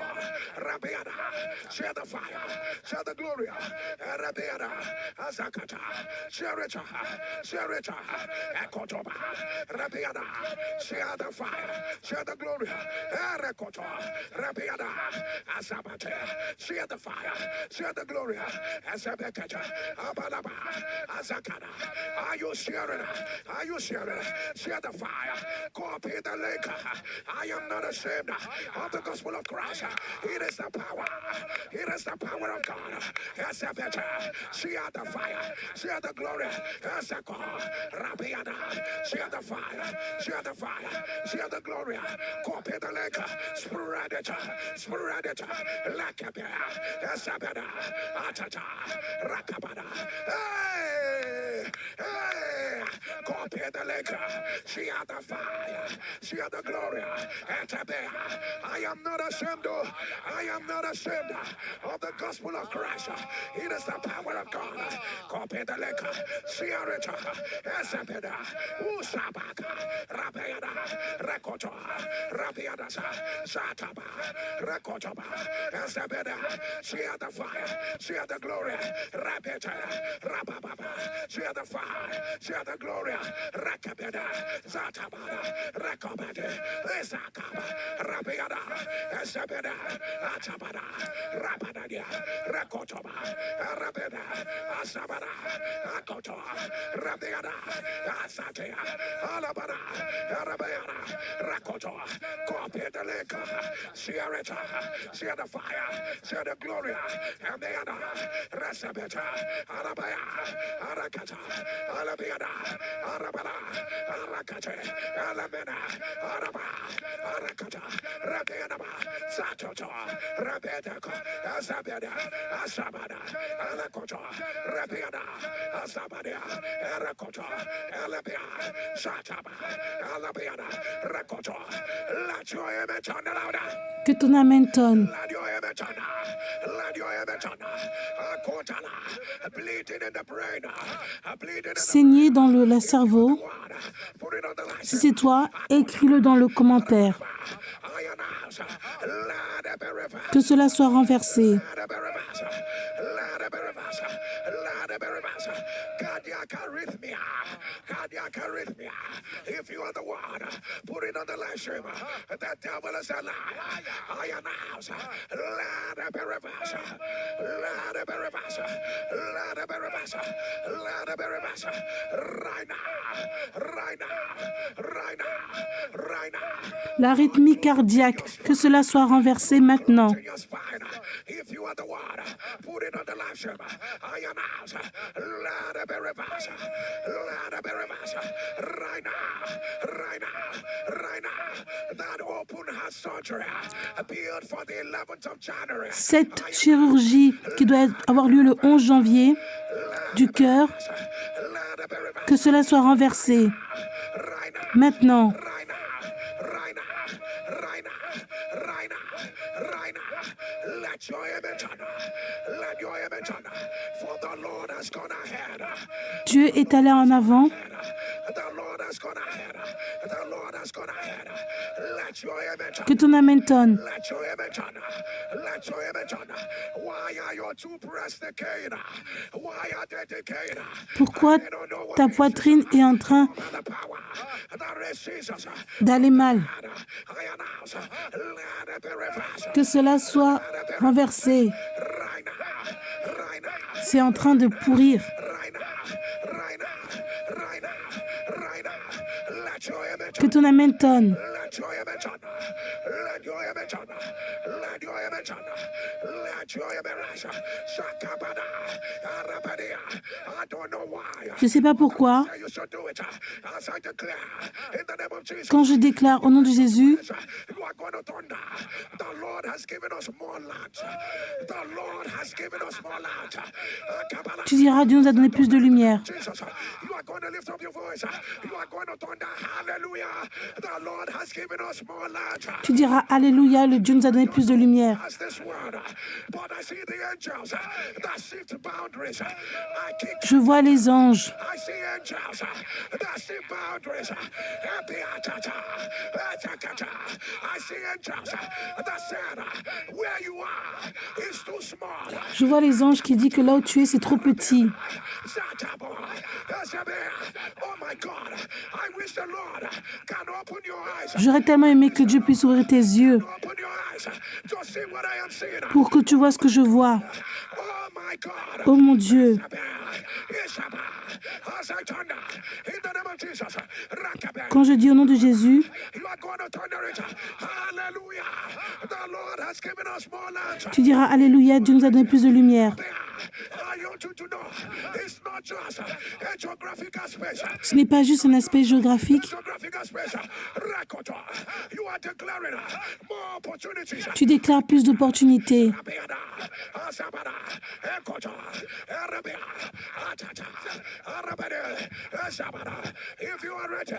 Rabiana. Share the fire. Share the glory. Rabiana. Azakata. Share it. Share it. Ekotoba. Rabiana. Share the fire. Share the glory. Erekoto. Rabiana. Azabate. Share the fire. Share the glory. Azabekata. Abalaba. Azakana. Are you sharing? Are you sharing? Share the fire. Copy the link. I am not ashamed of the gospel of Christ. It is the power. It is the power of God. Azabete. Share the fire. Share the glory. Azako. Rabiana. Share the fire. Share the fire. Share the glory. Copy the link. Spread it. Spread it. Lakabia. Azabeda. Atata. Rakabada. Hey! Hey! Copy the lake. She had the fire. She had the glory. I am not ashamed. I am not ashamed of the gospel of Christ. It is the power of God. Copy the lake. She had it. Esabeda. Usabaka. Rabeada. Rekoto. Rabiada. Zataba. Rekotoba. Esabeda. She had the fire. She had the glory. Rabeta. Rabababa. She had the fire. She had the glory. Rakabeda. Zatabada. Rakobade. Esakaba. Rabiada. Esabeda. Atabada. Rabadadia. Rakotoba. Rabeda. Asabada. Akoto. Rabiada. Asatea. Alabada. Rabiada. Rakoto. Copy the lake. Share it. Share the fire. Share the glory. And the other. Rasabeta. Arabaya. Arakata. Alabiada. Arabala. Arakate. Alamena. Araba. Arakata. Rabiadaba. Satoto. Rabedako. Asabeda. Asabada. Alakoto. Rabiada. Asabadia. Arakoto. Alabia. Sataba. Alabiada. Rakoto. Let your image on the louder. Que ton amen tonne. Let your image on. Let your image on. Akotala. Bleeding in the brain. Bleeding in the Saigner dans le cerveau. water. Put it on the light. Si c'est toi, écris-le dans le commentaire. I announce. Let it be reversed. Que cela soit renversé. Let it be reversed. Let it be reversed. Let it be reversed. Cardiac arrhythmia. Cardiac arrhythmia. If you are the one, put it on the live stream. The devil is a lie. I announce. Let it be reversed. Let it be reversed. Let it be reversed. Let it be reversed. Right now. Right now. Right now. Right now. L'arythmie cardiaque, que cela soit renversé maintenant. In your spine. If you are the one, put it on the live stream. I announce. Let it be reversed. Let it be reversed. Right now. Right now. Right now. That open heart surgery appeared for the 11th of January. Cette chirurgie qui doit avoir lieu le 11 janvier du cœur, Let it be reversed. que cela soit renversé Right now. maintenant. Right now. Right now. Right now. Right now. Right now. Let your image on. Let your image on. For the Lord has gone ahead. Dieu est allé en avant. The Lord has gone ahead. The Lord has gone ahead. Let your image on. Que ton amen tonne. Let your image on. Let your image on. Why are your two breasts decaying? Why are they decaying? Pourquoi I don't know what ta it is. poitrine est en train The power that is Jesus. d'aller mal? I announce. Let it be reversed. Que cela soit renversé. Right now. Right now. C'est en train de pourrir. Right now. Right now. Right now. Right now. Let your image Que ton amen tonne. Let your image on. Let your image on. Let your image on. Let your image on. Shakabada. Arabadia. I don't know why. Je ne sais pas pourquoi, You should do it as I declare in the name of Jesus. quand je déclare au nom de Jésus, You are going to thunder. The Lord has given us more light. The Lord has given us more light. Akabala. tu diras, Dieu nous a donné plus de lumière. Jesus, you are going to lift up your voice. You are going to thunder. Hallelujah. The Lord has given us more light. Tu diras, Alléluia, le Dieu nous a donné plus de lumière. As this word, but I see the angels that shift boundaries. I kick. Je vois les anges. I see angels that shift boundaries. I see angels that said, where you are is too small. Je vois les anges qui disent que là où tu es, c'est trop petit. Oh my God, I wish the Lord can open your eyes. J'aurais tellement aimé que Dieu puisse ouvrir tes yeux Open your eyes to see what I am seeing. pour que tu vois ce que je vois. Oh my God. Oh mon Dieu, As I thunder in the name of Jesus. quand je dis au nom de Jésus, You are going to thunder it. Hallelujah. The Lord has given us more light. tu diras Alléluia, Dieu nous a donné plus de lumière. I want you to know it's not just a geographical space. Ce n'est pas juste un aspect géographique. Geographical space. You are declaring more opportunities. Tu déclares plus d'opportunités. Rabiada.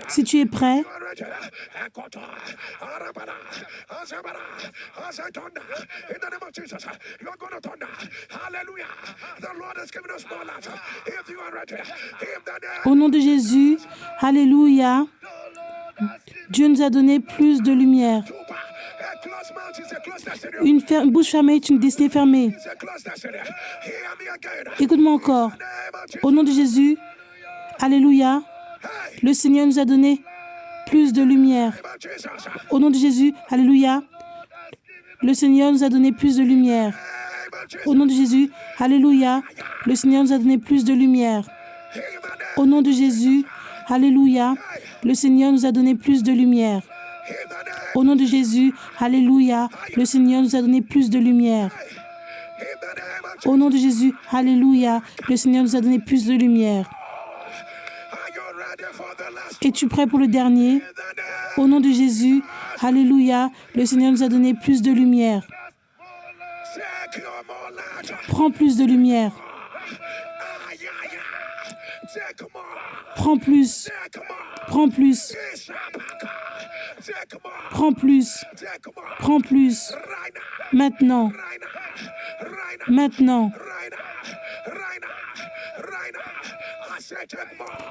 Si tu es prêt, au nom de Jésus, alléluia, Dieu nous a donné plus de lumière. Une bouche fermée est une destinée fermée. Écoute-moi encore. Au nom de Jésus, alléluia, le Seigneur nous a donné plus de lumière. Au nom de Jésus, alléluia, le Seigneur nous a donné plus de lumière. Au nom de Jésus, alléluia, le Seigneur nous a donné plus de lumière. Au nom de Jésus, alléluia, le Seigneur nous a donné plus de lumière. Au nom de Jésus, alléluia, le Seigneur nous a donné plus de lumière. Au nom de Jésus, alléluia, le Seigneur nous a donné plus de lumière. Es-tu prêt pour le dernier? Au nom de Jésus, alléluia, le Seigneur nous a donné plus de lumière. Prends plus de lumière. Prends plus. Prends plus. Prends plus. Prends plus. Maintenant. Maintenant.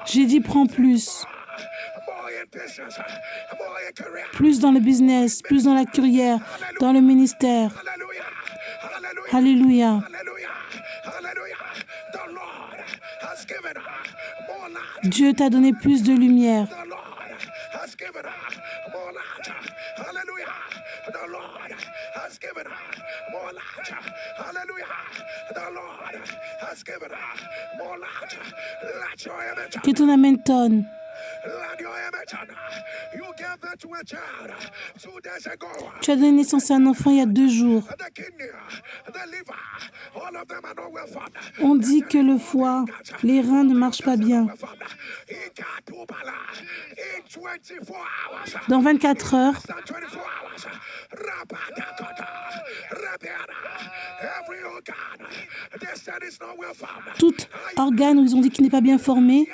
J'ai dit prends plus. Plus dans le business, plus dans la carrière, dans le ministère. Alléluia. Dieu t'a donné plus de lumière. Que ton amen tonne. Tu as donné naissance à un enfant il y a 2 jours. On dit que le foie, les reins ne marchent pas bien. Dans 24 heures, tout organe où ils ont dit qu'il n'est pas bien formé,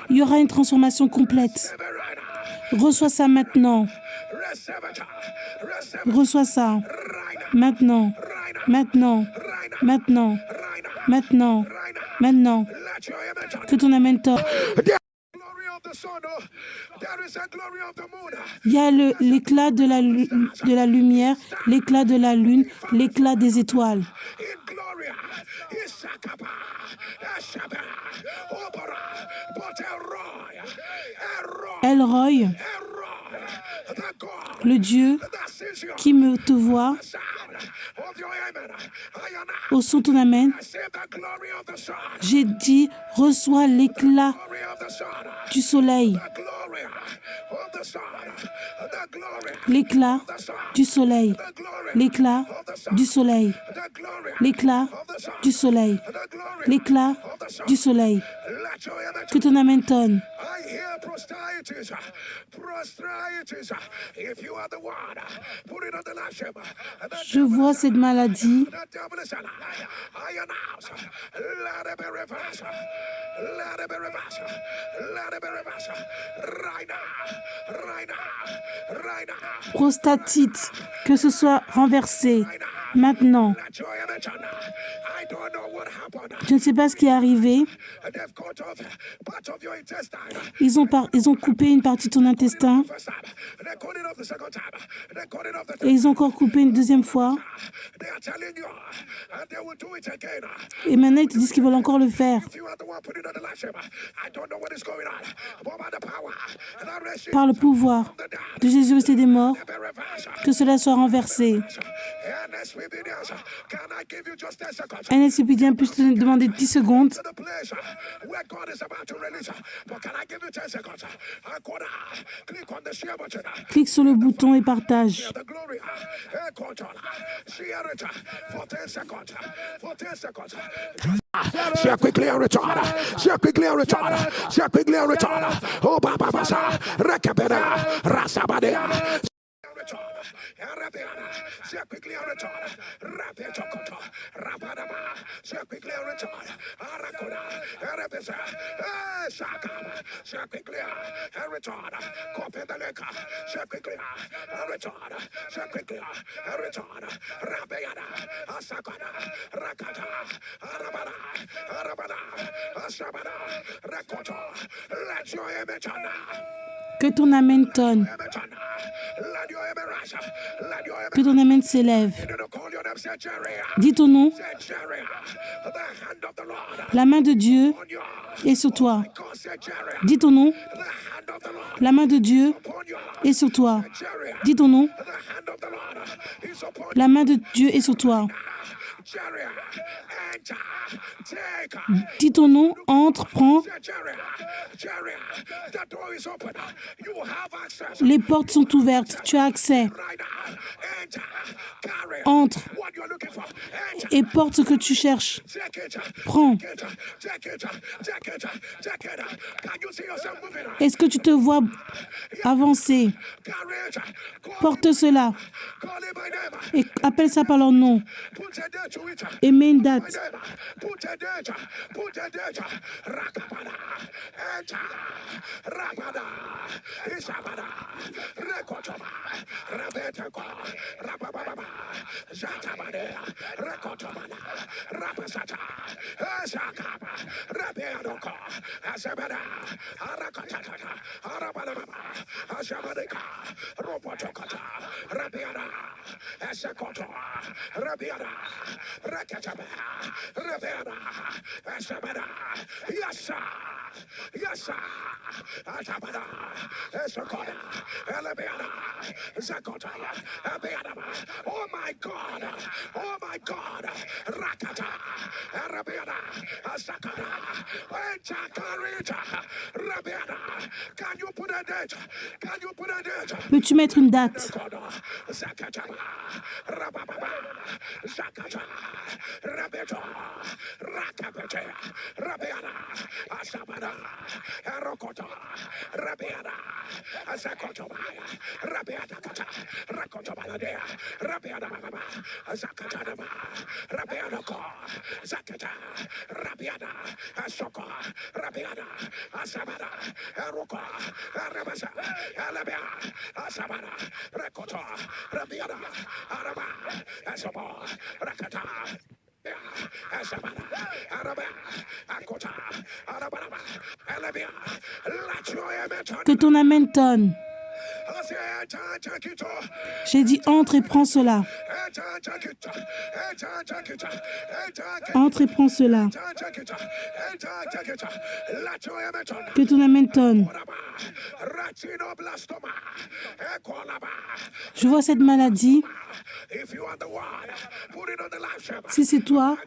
il y aura une transformation complète. Reçois ça maintenant. Reçois ça maintenant. Maintenant. Maintenant. Maintenant. Maintenant. Que ton amen tonne. Il y a l'éclat de la lumière, l'éclat de la lune, l'éclat des étoiles. El Roy, le Dieu qui me te voit, au son ton amen, j'ai dit, reçois l'éclat du soleil. L'éclat du soleil. L'éclat du soleil. L'éclat du soleil. L'éclat du soleil. Que ton amen tonne. Je vois cette maladie. Prostatite, que ce soit renversé maintenant. Je ne sais pas ce qui est arrivé. Ils ont coupé une partie de ton intestin. Et ils ont encore coupé une deuxième fois. Et maintenant, ils te disent qu'ils veulent encore le faire. Par le pouvoir de Jésus resté des morts, que cela soit renversé. NSCPDien, puis-je te demander 10 secondes? Clique sur le bouton et partage. Share quickly and return. Share quickly and return. Share quickly and return. Oh, Baba Basa. Rekabeda. Rasabadea. Say quickly and return. Rapetokoto. Rapadaba. Say quickly and return. Arakoda. Erebesa. Sakaba. Say quickly and return. Kopedaleka. Say quickly and return. Say quickly and return. Rabeada. Asakada. Rakata. Arabada. Arabada. Asabada. Rakoto. Let your image on. Que ton amen tonne. Que ton amen s'élève. Dis ton nom. La main de Dieu est sur toi. Dis ton nom. La main de Dieu est sur toi. Dis ton nom. La main de Dieu est sur toi. Dis ton nom, entre, prends. Les portes sont ouvertes, tu as accès. Entre et porte ce que tu cherches. Prends. Est-ce que tu te vois avancer? Porte cela et appelle ça par leur nom et mets une date. Oh my God, oh my God, Rakata, Arabiana, Asakara, Chakarita, Rabiana. Can you put a date? Can you put a date? Peux-tu mettre une date? Zakata, Rababa, Zakata, Rabeto, Rakapete, Rabiana, Asabana, Rokota, Rabiana, Asakotoba, Rabiata Kata, Rakotobalade, Rabiana, Zakata, Rabiana, Zakata, Rabiana, Asoko, Rabiana, Asabana, Roko, Rabasa, Alabia, Asabana, Rakoto, Rabiana, Araba, Asobo, Rakata. Que ton amen tonne. J'ai dit entre et prends cela. Entre et prends cela. Que ton amen tonne. Je vois cette maladie. Si c'est toi,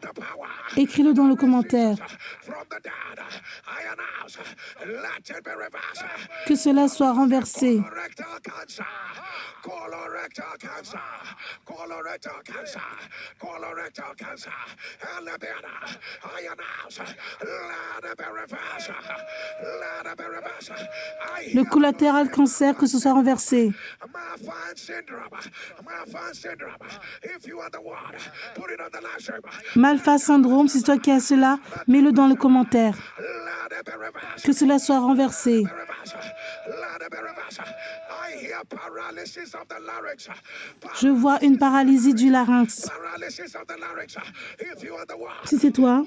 écris-le dans le commentaire. Que cela soit renversé. Colorectal cancer, colorectal cancer, colorectal cancer, I announce, let it be reversed, let it be reversed. Le collatéral cancer, que ce soit renversé. Malfa syndrome, si c'est toi qui as cela, mets-le dans le commentaire. Que cela soit renversé. Je vois une paralysie du larynx. Si c'est toi,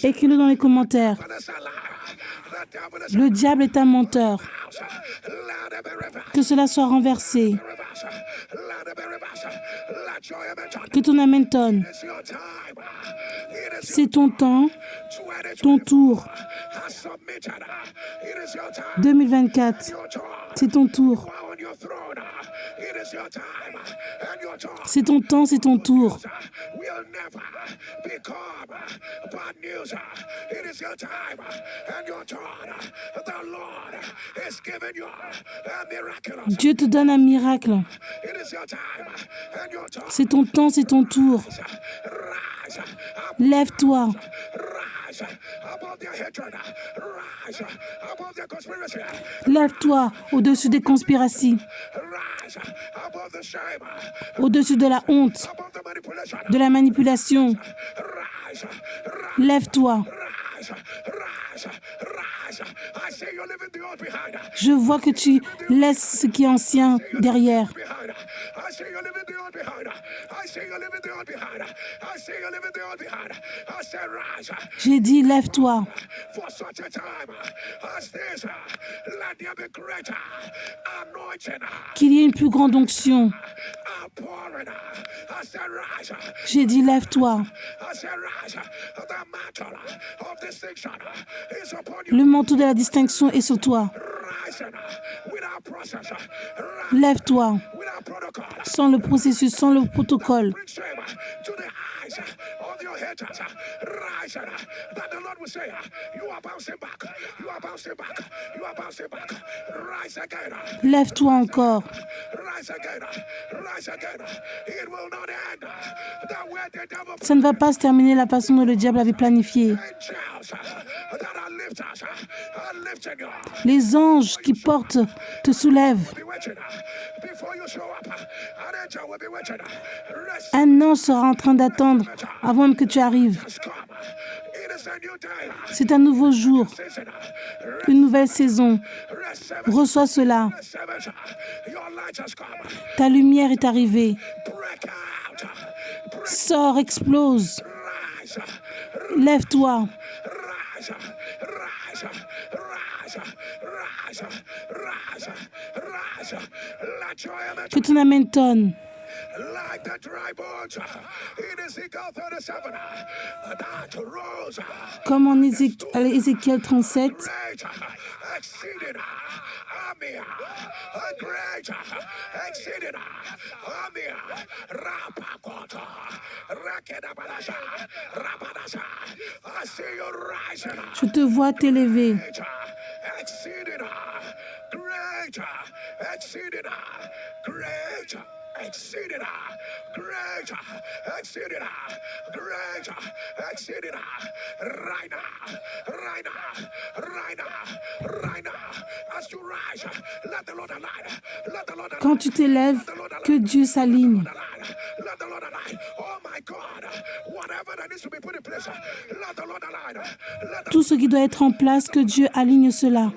écris-le dans les commentaires. Le diable est un menteur. Que cela soit renversé. Que ton amen tonne. C'est ton temps, ton tour. 2024, c'est ton tour. C'est ton temps, c'est ton tour. Dieu te donne un miracle. C'est ton temps, c'est ton tour. Lève-toi. Lève-toi au-dessus des conspiracies, au-dessus de la honte, de la manipulation. Lève-toi. Je vois que tu laisses ce qui est ancien derrière. J'ai dit, lève-toi. Qu'il y ait une plus grande onction. J'ai dit, lève-toi. Le manteau de la distinction est sur toi. Lève-toi. Sans le processus, sans le protocole. Lève-toi encore. Ça ne va pas se terminer la façon dont le diable avait planifié. Les anges qui portent te soulèvent. Un ange sera en train d'attendre avant même que tu arrives. C'est un nouveau jour, une nouvelle saison. Reçois cela. Ta lumière est arrivée. Sors, explose. Lève-toi. Que ton amen tonne. Comme en Ézéchiel 37, je te vois t'élever. Quand tu t'élèves, que Dieu s'aligne. Tout ce qui doit être en place, que Dieu aligne cela.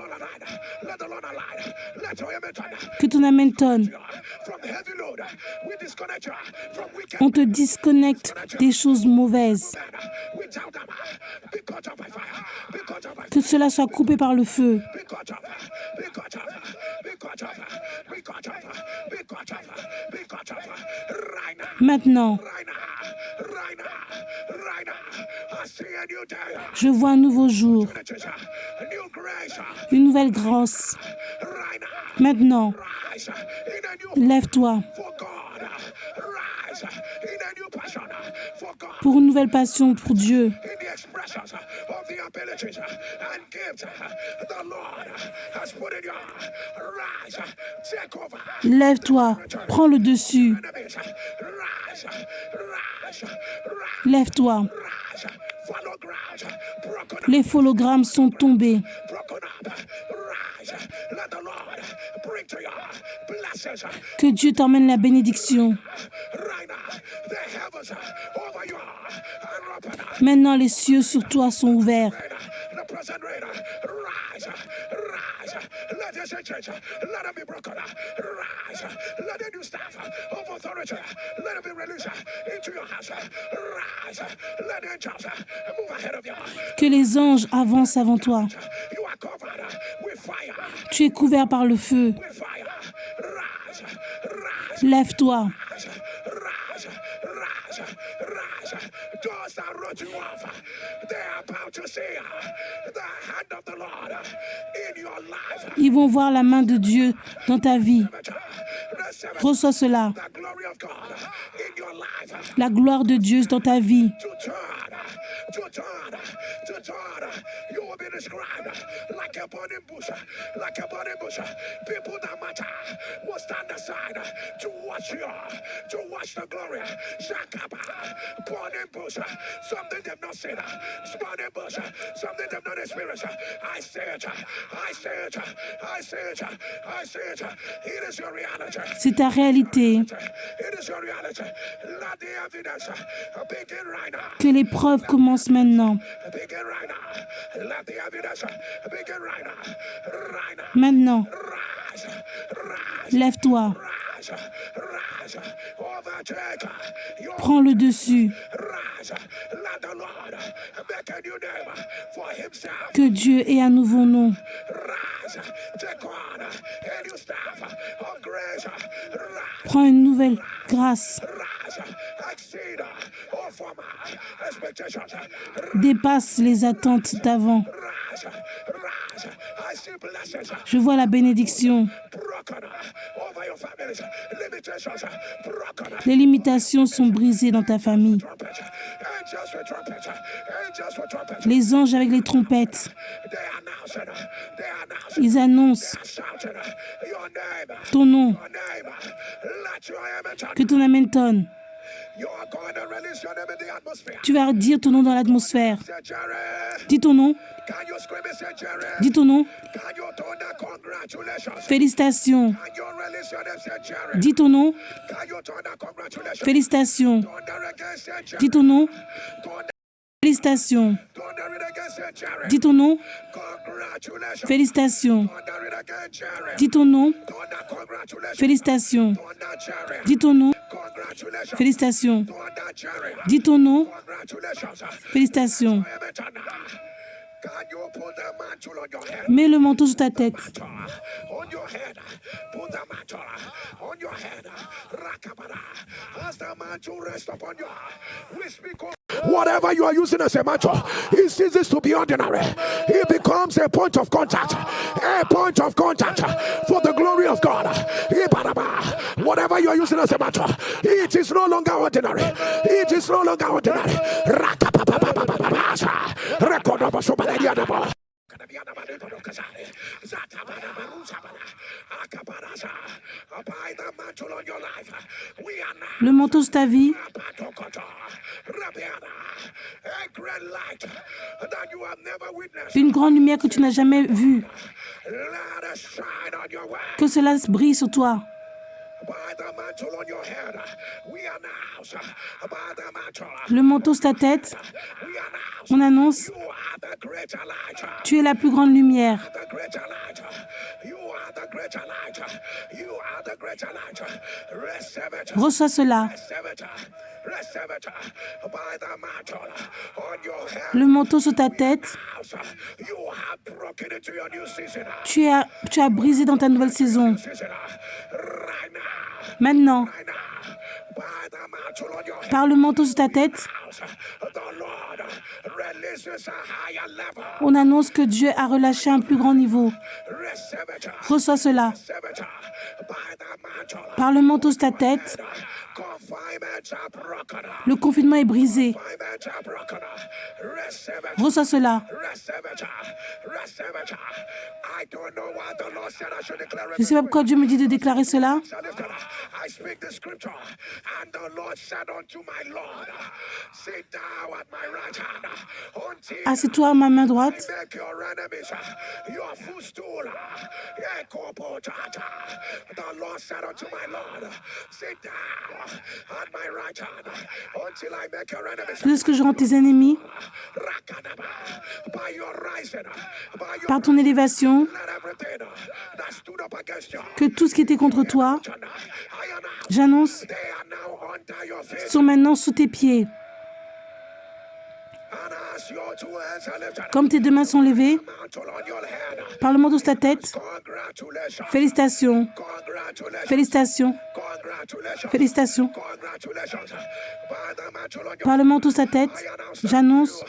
Que ton amen tonne. On te disconnecte des choses mauvaises. Que cela soit coupé par le feu. Maintenant, je vois un nouveau jour, une nouvelle grâce. Maintenant, lève-toi pour une nouvelle passion pour Dieu. Lève-toi, prends le dessus. Lève-toi. Les hologrammes sont tombés. Que Dieu t'emmène la bénédiction. Maintenant, les cieux sur toi sont ouverts. Que les anges avancent avant toi. Tu es couvert par le feu. Lève-toi. Ils vont voir la main de Dieu dans ta vie. Reçois cela. La gloire de Dieu dans ta vie. C'est ta réalité. Que l'épreuve commence maintenant. Maintenant. Lève-toi. Prends le dessus. Que Dieu ait un nouveau nom. Prends une nouvelle grâce. Dépasse les attentes d'avant. Je vois la bénédiction. Les limitations sont brisées dans ta famille. Les anges avec les trompettes, ils annoncent ton nom. Que ton amen tonne. Tu vas dire ton nom dans l'atmosphère. Dis ton nom. Dis ton nom. Félicitations. Dis ton nom. Félicitations. Dis ton nom. Félicitations. Dis ton nom. Félicitations. Dis ton nom. Félicitations. Dis ton nom. Félicitations. Dis ton nom. Félicitations. Mets le manteau sur ta tête. Whatever you are using as a mantle, it ceases to be ordinary. It becomes a point of contact. A point of contact for the glory of God. Whatever you are using as a mantle, it is no longer ordinary. It is no longer ordinary. Le manteau sur ta vie, une grande lumière que tu n'as jamais vue. Que cela brille sur toi. Le manteau sur ta tête, on annonce, tu es la plus grande lumière. Reçois cela. Le manteau sur ta tête, tu as brisé dans ta nouvelle saison. Maintenant, par le manteau sur ta tête, on annonce que Dieu a relâché un plus grand niveau. Reçois cela. Par le manteau sur ta tête, le confinement est brisé. Reçois cela. Je ne sais pas pourquoi Dieu me dit de déclarer cela. Assieds-toi à ma main droite. Lorsque je rends tes ennemis, par ton élévation, que tout ce qui était contre toi, j'annonce, sont maintenant sous tes pieds. Comme tes deux mains sont levées, par le manteau sur ta tête, félicitations, félicitations, félicitations. Par le manteau sur ta tête, j'annonce,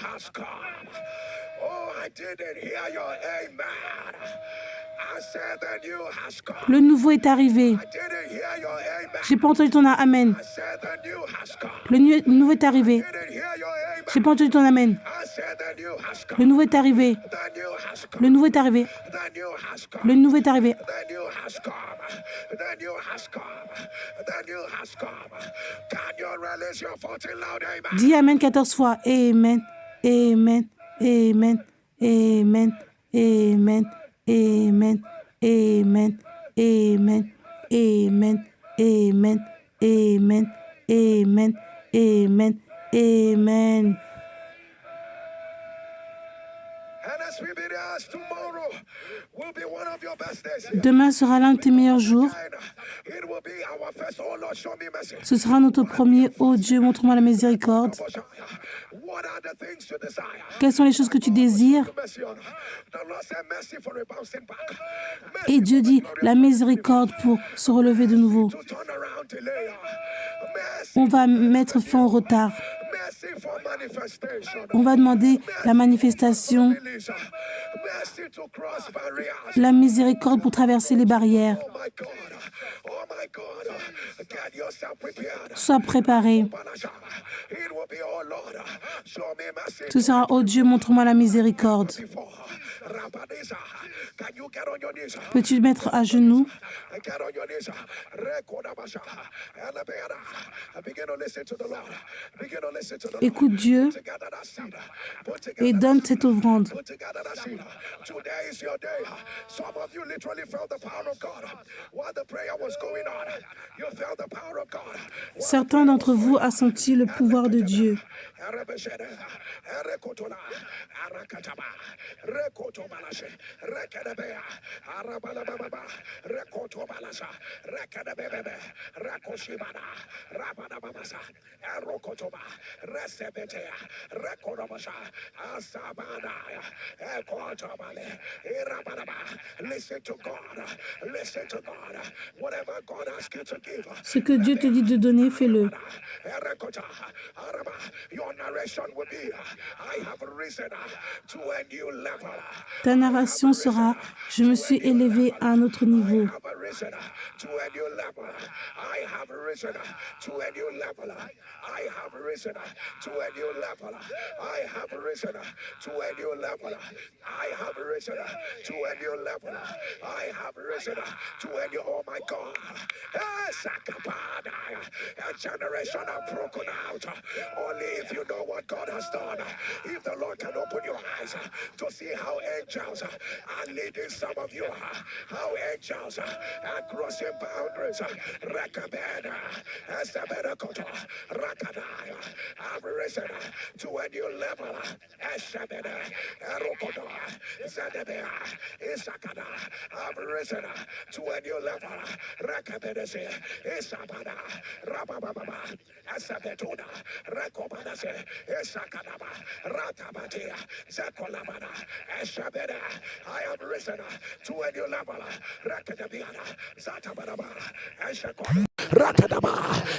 le nouveau est arrivé. J'ai pas entendu ton amen. Le nouveau est arrivé. J'ai pas entendu ton amen. Le nouveau est arrivé. Le nouveau est arrivé. Le nouveau est arrivé. Dis Amen 14 fois. Amen. Amen. Amen. Amen. Amen. Amen. Amen. Amen. Amen. Amen. Amen. Amen. Amen. Amen. Demain sera l'un de tes meilleurs jours. Ce sera notre premier. Oh Dieu, montre-moi la miséricorde. Quelles sont les choses que tu désires? Et Dieu dit la miséricorde pour se relever de nouveau. On va mettre fin au retard. On va demander la manifestation, la miséricorde pour traverser les barrières. Sois préparé. Ce sera, oh Dieu, montre-moi la miséricorde. Peux-tu te mettre à genoux? Écoute Dieu et donne cette offrande. Certains d'entre vous ont senti le pouvoir de Dieu. Ce que Dieu te dit de donner, fais-le. Ta narration sera « Je me suis élevé à un autre niveau ». A generation have broken out. Only if you know what God has done. If the Lord can open your eyes to see how angels are leading some of you, how angels are crossing boundaries. Recommend as a better koto, Rakadaya, I've risen to a new level. Eshabeda, Erokodo, Zadebea, Isakada, I've risen to a new level. Rakabedese, Isabada, Rabababa, Asabetuna, Rakobadase, Isakadaba, Ratabatia, Zakolabada, Eshabeda. I have risen to a new level. Rakadabiana, Zatabadaba, Eshakoda. Rakadaba,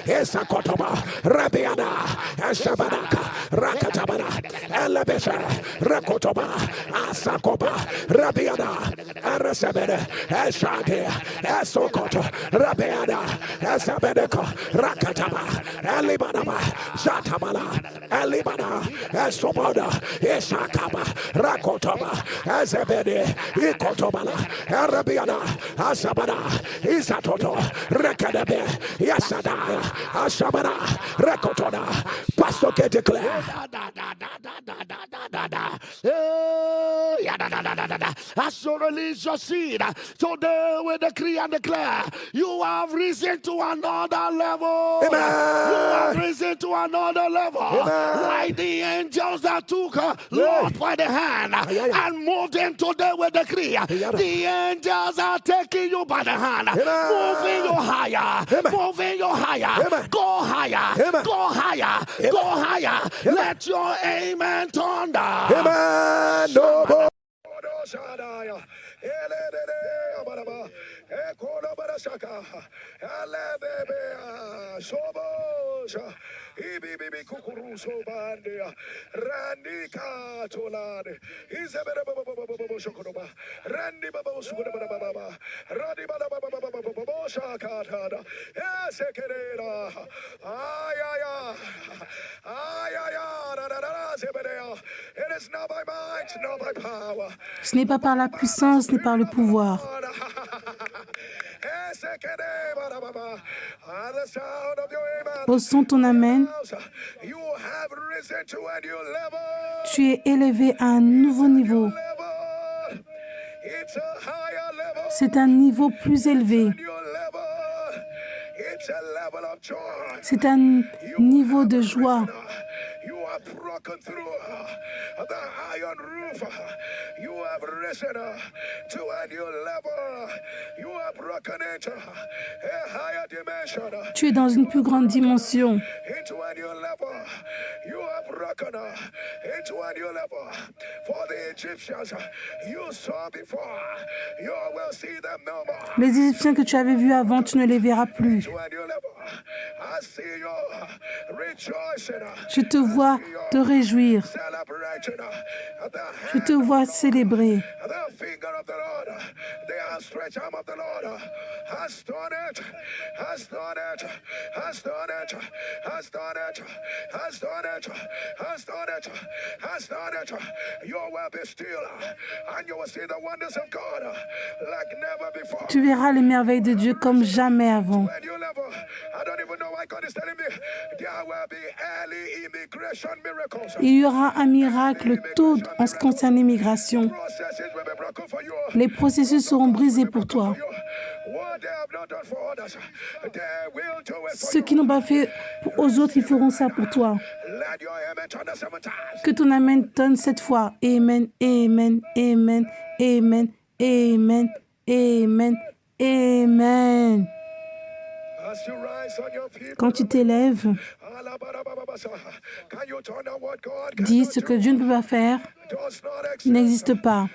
Esakotoba, Rabiana, Eshabadaka, Rakatabana, Elabesa, Rakotoba, Asakoba, Rabiana, Arasabeda, Eshade, Esokoto, Rabiana, Esabedeko, Rakataba, Elibanaba, Shatabala, Elibana, Esoboda, Esakaba, Rakotoba, Ezebede, Ikotobala, Arabiana, Asabada, Isatoto, Rakadabe, Yasada, Ashabana, Rakotona, Pastor que declare. As you release your seed, today we decree and declare, you have risen to another level. Amen. You have risen to another level. Amen. Like the angels that took Lot by the hand and moved him today we decree. The angels are taking you by the hand, moving you higher, moving you higher. Go higher, go higher, go higher. Let your amen thunder. Amen. No. Ibibi kukuruso bandia randi katolade izebere baba shokoba randi baba sukoba baba radi baba shakata esekerera ayaya ayaya da sebere Ce n'est pas par la puissance ni par le pouvoir. Au son de ton amen, tu es élevé à un nouveau niveau. C'est un niveau plus élevé. C'est un niveau de joie. Tu es dans une plus grande dimension. Les Égyptiens que tu avais vus avant, tu ne les verras plus. Je te vois te réjouir. Je te vois célébrer. Tu verras les merveilles de Dieu comme jamais avant. Il y aura un miracle tôt en ce qui concerne l'immigration. Les processus seront brisés pour toi. Ceux qui n'ont pas fait aux autres, ils feront ça pour toi. Que ton amen tonne 7 fois. Amen, amen, amen, amen, amen, amen, amen. Quand tu t'élèves, dis ce que Dieu ne peut pas faire n'existe pas.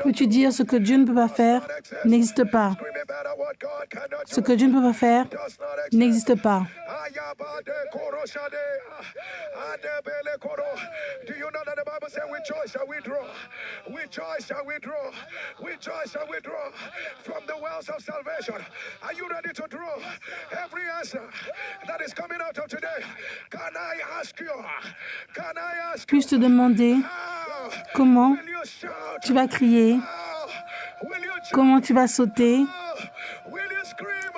Peux-tu dire ce que Dieu ne peut pas faire n'existe pas. Ce que Dieu ne peut pas faire n'existe pas. Do you know that the Bible says with joy shall we draw? With joy shall we draw? With joy shall we draw from the wells of salvation? Are you ready to draw every answer that is coming out of today? Can I ask you? Can I ask you? Puis-je te demander comment tu vas crier, comment tu vas sauter,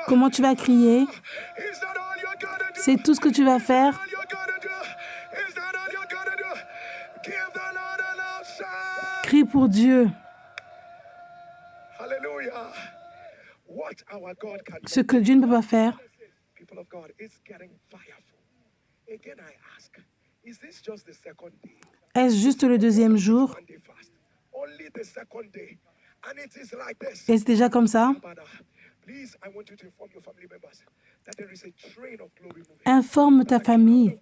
comment tu vas crier? C'est tout ce que tu vas faire. Crie pour Dieu. Ce que Dieu ne peut pas faire. Est-ce juste le deuxième jour? Et c'est déjà comme ça? Informe ta famille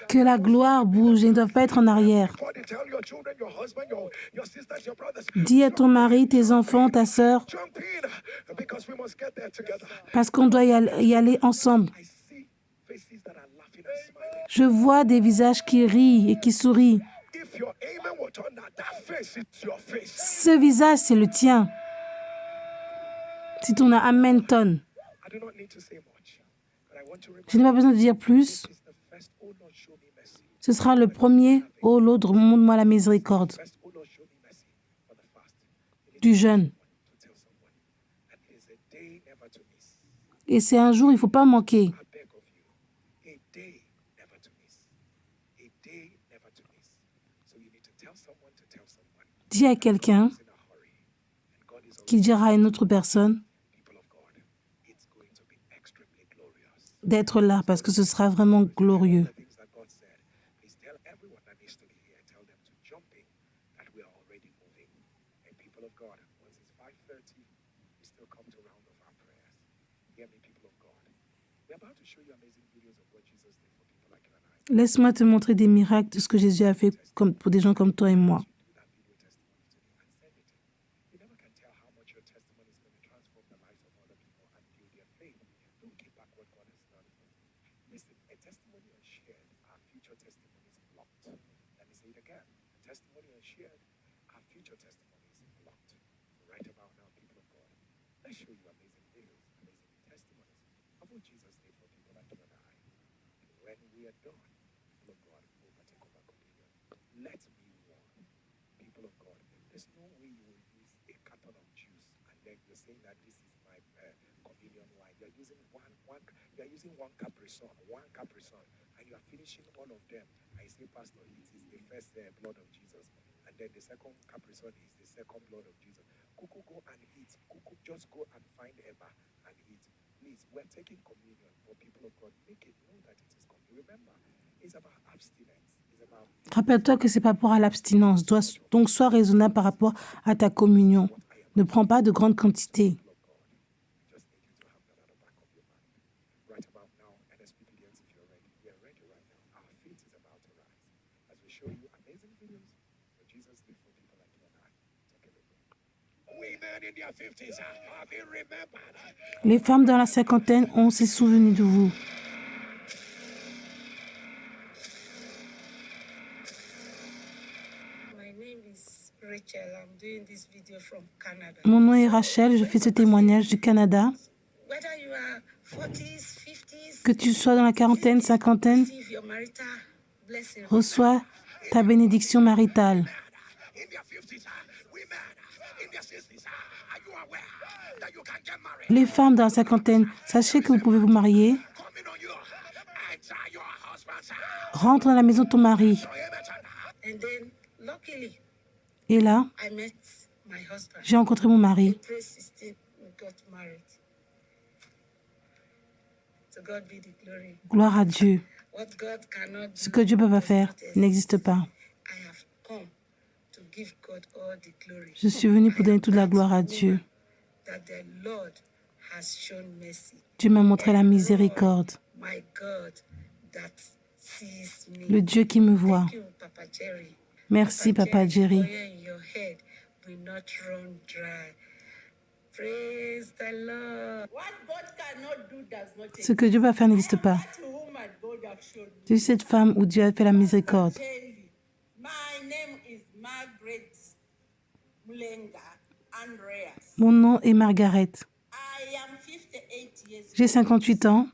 que la gloire bouge et ne doit pas être en arrière. Dis à ton mari, tes enfants, ta sœur, parce qu'on doit y aller ensemble. Je vois des visages qui rient et qui sourient. Ce visage, c'est le tien. Si ton amen tonne. Je n'ai pas besoin de dire plus. Ce sera le premier, ô l'autre, montre-moi la miséricorde du jeûne. Et c'est un jour, il ne faut pas manquer. Dis à quelqu'un qui dira à une autre personne d'être là parce que ce sera vraiment glorieux. Laisse-moi te montrer des miracles de ce que Jésus a fait pour des gens comme toi et moi. Rappelle-toi que c'est par rapport à l'abstinence. Donc, sois raisonnable par rapport à ta communion. Ne prends pas de grandes quantités. Les femmes dans la cinquantaine ont s'est souvenues de vous. Mon nom est Rachel, je fais ce témoignage du Canada. Que tu sois dans la quarantaine, cinquantaine, reçois ta bénédiction maritale. Les femmes dans la cinquantaine, sachez que vous pouvez vous marier. Rentre dans la maison de ton mari. Et là, j'ai rencontré mon mari. Gloire à Dieu. Ce que Dieu ne peut pas faire n'existe pas. Je suis venu pour donner toute la gloire à Dieu. Dieu m'a montré la miséricorde. Le Dieu qui me voit. Merci, Papa Jerry. Ce que Dieu va faire n'existe pas. C'est cette femme où Dieu a fait la miséricorde. Mon nom est Margaret. J'ai 58 ans.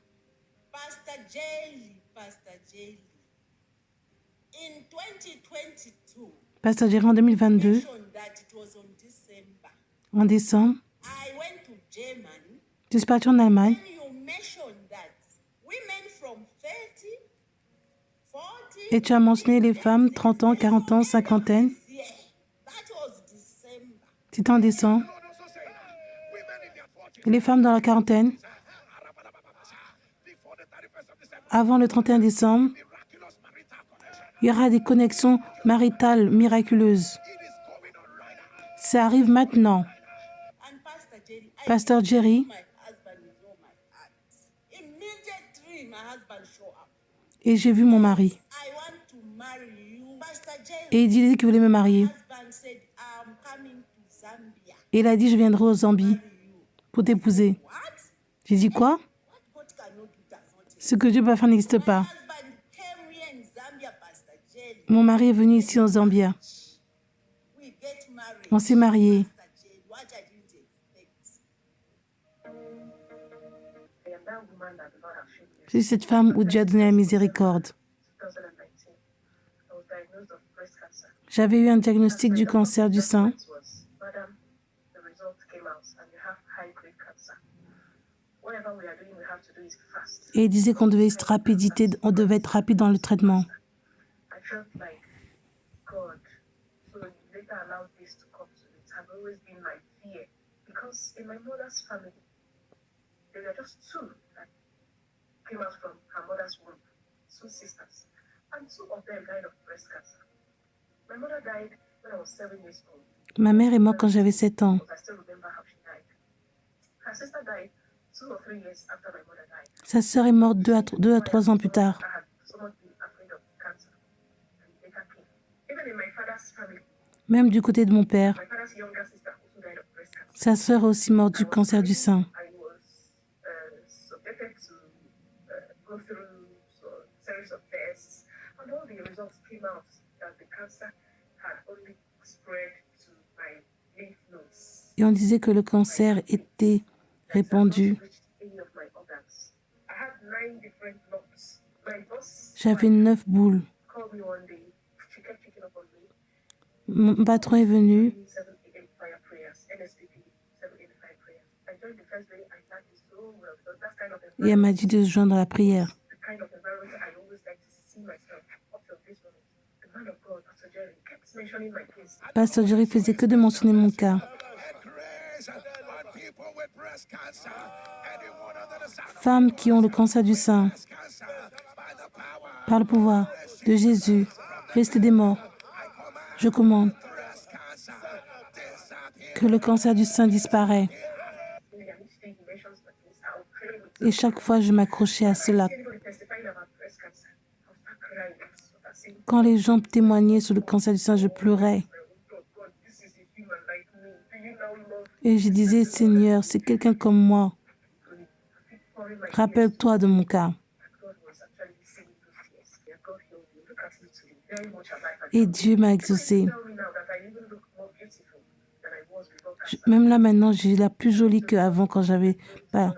Pasteur Jerry, en 2022, en décembre, je suis partie en Allemagne. Et tu as mentionné les femmes 30 ans, 40 ans, cinquantaine. C'était en décembre. Et les femmes dans la quarantaine. Avant le 31 décembre, il y aura des connexions maritales miraculeuses. Ça arrive maintenant. Pasteur Jerry, et j'ai vu mon mari. Et il dit qu'il voulait me marier. Et il a dit, je viendrai au Zambie pour t'épouser. J'ai dit quoi? Ce que Dieu peut faire n'existe pas. Mon mari est venu ici en Zambia. On s'est mariés. Je suis cette femme où Dieu a donné la miséricorde. J'avais eu un diagnostic du cancer du sein. Et il disait qu'on devait être rapidité, on devait être rapide dans le traitement. Ma mère est morte quand j'avais 7 ans. Sa sœur est morte 2 à 3 ans plus tard. Même du côté de mon père, sa sœur est aussi morte du cancer du sein. Et on disait que le cancer était répandu. J'avais 9 boules. Mon patron est venu et elle m'a dit de se joindre à la prière. Pasteur Jerry faisait que de mentionner mon cas. Femmes qui ont le cancer du sein, par le pouvoir de Jésus, restez des morts. Je commande que le cancer du sein disparaît. Et chaque fois, je m'accrochais à cela. Quand les gens témoignaient sur le cancer du sein, je pleurais. Et je disais, Seigneur, c'est quelqu'un comme moi. Rappelle-toi de mon cas. Et Dieu m'a exaucé. Même là, maintenant, j'ai l'air plus jolie qu'avant, quand j'avais pas,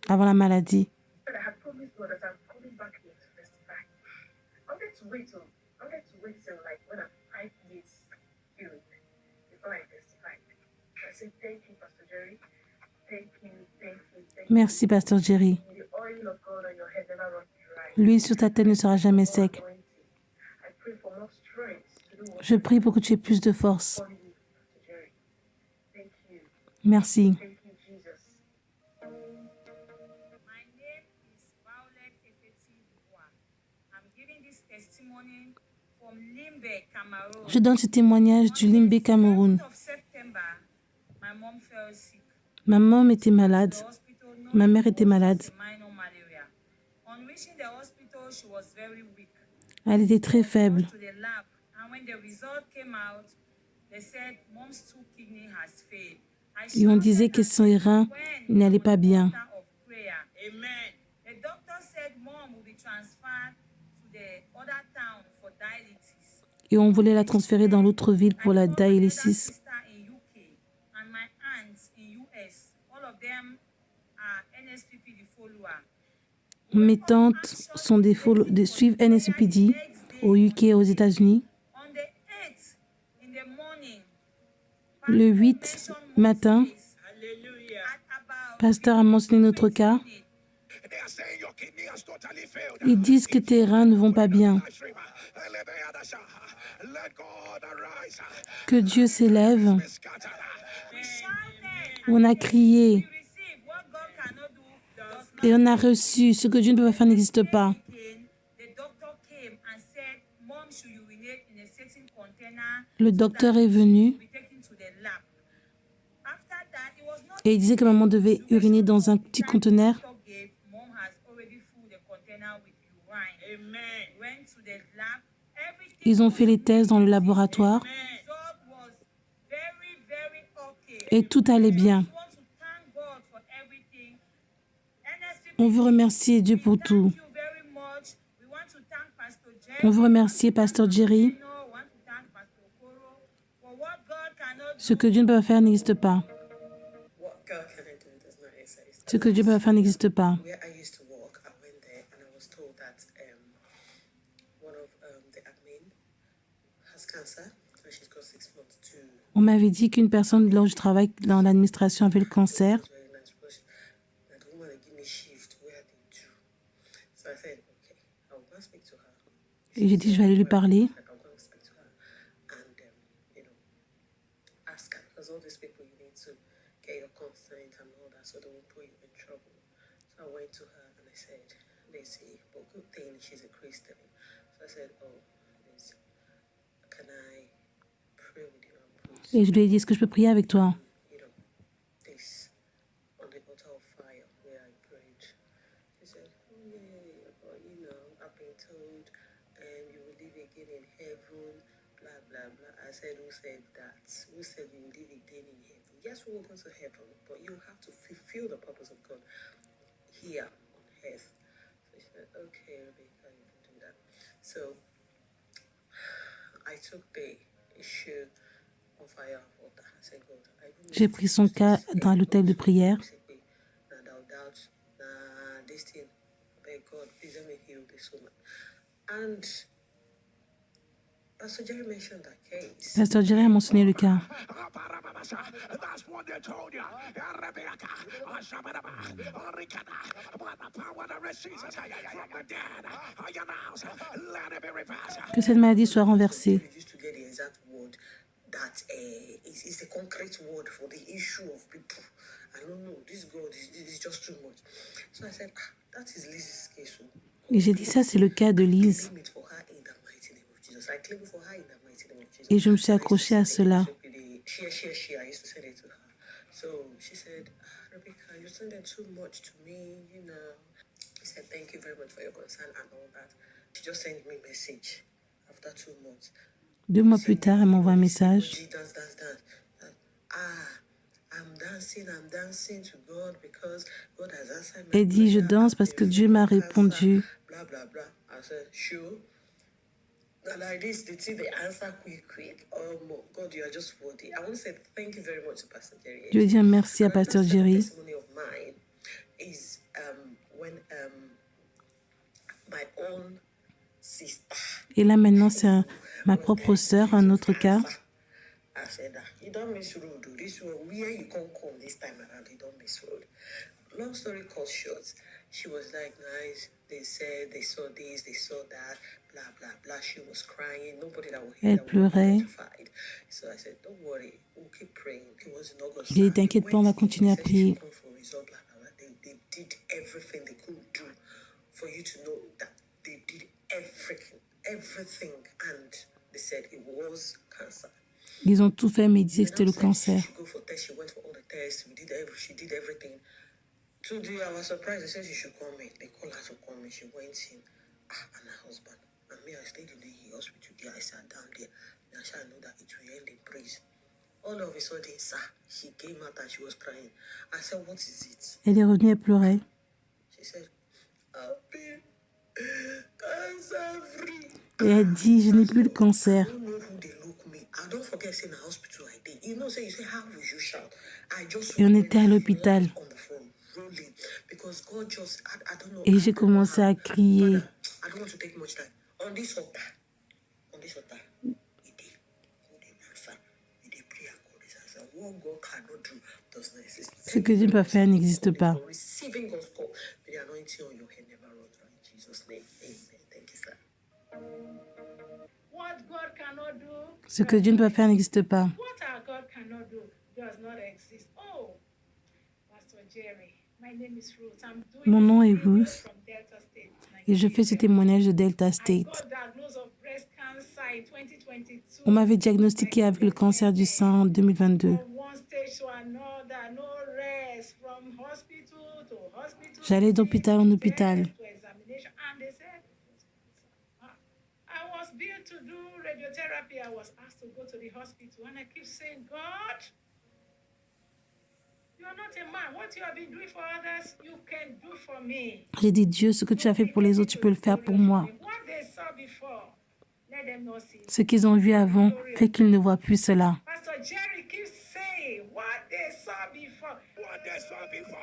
avant la maladie. Merci, Pasteur Jerry. L'huile sur ta tête ne sera jamais sec. Je prie pour que tu aies plus de force. Merci. Je donne ce témoignage du Limbe, Cameroun. Ma maman était malade. Ma mère était malade. Elle était très faible. Et on disait que son rein n'allait pas bien. Et on voulait la transférer dans l'autre ville pour la dialysis. Mes tantes sont suivent NSPD au UK, aux États-Unis. Le 8 matin, pasteur a mentionné notre cas. Ils disent que tes reins ne vont pas bien. Que Dieu s'élève. On a crié. Et on a reçu. Ce que Dieu ne peut pas faire n'existe pas. Le docteur est venu et il disait que maman devait uriner dans un petit conteneur. Ils ont fait les tests dans le laboratoire et tout allait bien. On veut remercier Dieu pour tout. On veut remercier Pasteur Jerry. Ce que Dieu ne peut pas faire n'existe pas. Ce que Dieu ne peut pas faire n'existe pas. On m'avait dit qu'une personne, lors du travail dans l'administration, avait le cancer. Et j'ai dit, je vais aller lui parler. Et je lui ai dit, est-ce que je peux prier avec toi? Who said you will live again in heaven? Yes, we will go to heaven, but you have to fulfill the purpose of God here on earth. So she said, okay, Rebecca, you can do that. So I took the issue of fire of water. I said, God, I don't know. J'ai pris son cas dans l'hôtel de prière. beg God, please let me heal this woman. And Pastor Jerry mentioned that case. Pasteur Jerry a mentionné le cas. That's what they told you. Rebecca, but the power that raises Jesus from the dead, let it be reversed. Que cette maladie soit renversée. We used to get the exact word that is the concrete word for the issue of people. I don't know, this God is just too much. So I said, that is Liz's case. Et j'ai dit ça, c'est le cas de Lise. Claim it for her in the mighty name of Jesus. I claim it for her in the mighty name of Jesus. Et je me suis accrochée à cela. Share. I used to send it to her. So she said, Rebecca, you send it too much to me, you know. I said, thank you very much for your concern and all that. She just sent me a message after 2 months. 2 mois plus tard, elle m'envoie un message. Dance. I'm dancing to God because God has answered my Elle dit, je danse parce que Dieu m'a répondu. Blah, blah, blah. I said, sure. Like this, did see the answer quick? Oh, God, you are just worthy. I want to say thank you very much to Pastor Jerry. Je veux dire merci à Pasteur Jerry. Testimony of mine is when my own sister. Et là maintenant, c'est ma propre sœur, un autre cas. I said, you don't miss road. This one, where you can't come this time around, you don't miss road. Long story cut short, she was diagnosed. They said they saw this, they saw that, blah, blah, blah. She was crying. Nobody that would hear Elle that pleurait. was terrified. So I said, don't worry, we'll keep praying. It was in August. J'ai dit, t'inquiète pas, on va continuer à prier. They did everything they could do for you to know that they did everything. And they said it was cancer. Ils ont tout fait, mais ils disaient que c'était le cancer. She go for tests. She went for all the tests. She did everything. Today I was surprised. They said she should come in. They called her to come in. She went in. And her husband. And me, I stayed in the hospital there. I sat down there. And I know that it will end in praise. All of a sudden, sir, she came out and she was crying. I said, what is it? Elle est revenue, elle pleurait. She said, I've been cancer free. Et elle dit, je n'ai plus le cancer. I don't know who they look me. I don't forget saying the hospital I did. You know, you say, how will you shout? I just Et on était à l'hôpital. on the phone, rolling, because God just, I don't know. Et j'ai commencé à crier. I don't want to take much time. On this altar, we did God answer. We did pray and God is answer. What God cannot do does not exist. Ce que Dieu ne peut pas faire n'existe pas. For receiving God's call, may the anointing on your head never run dry. In Jesus' name, amen. Thank you, sir. What God cannot do, Ce que Dieu ne peut pas faire n'existe pas. what our God cannot do, does not exist. Oh, Pastor Jerry, my name is Ruth. I'm doing Mon nom this est video Ruth. from Delta State, Et je fais ce Nigeria. témoignage de Delta I State. got diagnosed of breast cancer in 2022. On m'avait diagnostiqué avec le cancer du sein en 2022. From one stage to another, no rest, from hospital to hospital. J'allais d'hôpital en hôpital. To examination, and they said, I was billed to do radiotherapy. I was asked to go to the hospital, and I keep saying, God, you are not a man. What you have been doing for others, you can do for me. J'ai dit, Dieu, ce que tu as fait pour les autres, tu peux le faire pour moi. What they saw before, let them not see. Ce qu'ils ont vu avant fait qu'ils ne voient plus cela. Pastor Jerry keeps saying, what they saw before. What they saw before,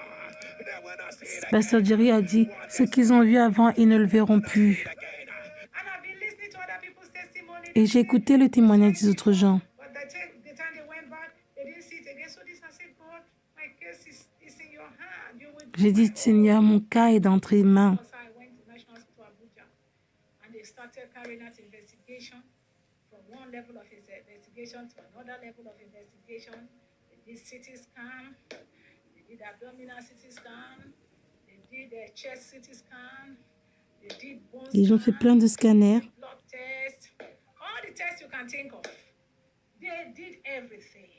they will not see it again. Pasteur Jerry a dit, ce qu'ils ont vu avant, ils ne le verront plus. And I've been listening to other people's testimony. Et j'ai écouté le témoignage des autres gens. But the time they went back, they didn't see it again. So this I said, God, my case is in your hand. You will do J'ai dit, my Seigneur, mon cas est dans tes mains. So I went to National Hospital Abuja, and they started carrying out investigation from one level of investigation to another level of investigation. They did CT scan, they did abdominal CT scan, they did chest CT scan, they did bone Ils ont fait scan, plein de scanners. blood tests, all the tests you can think of. They did everything.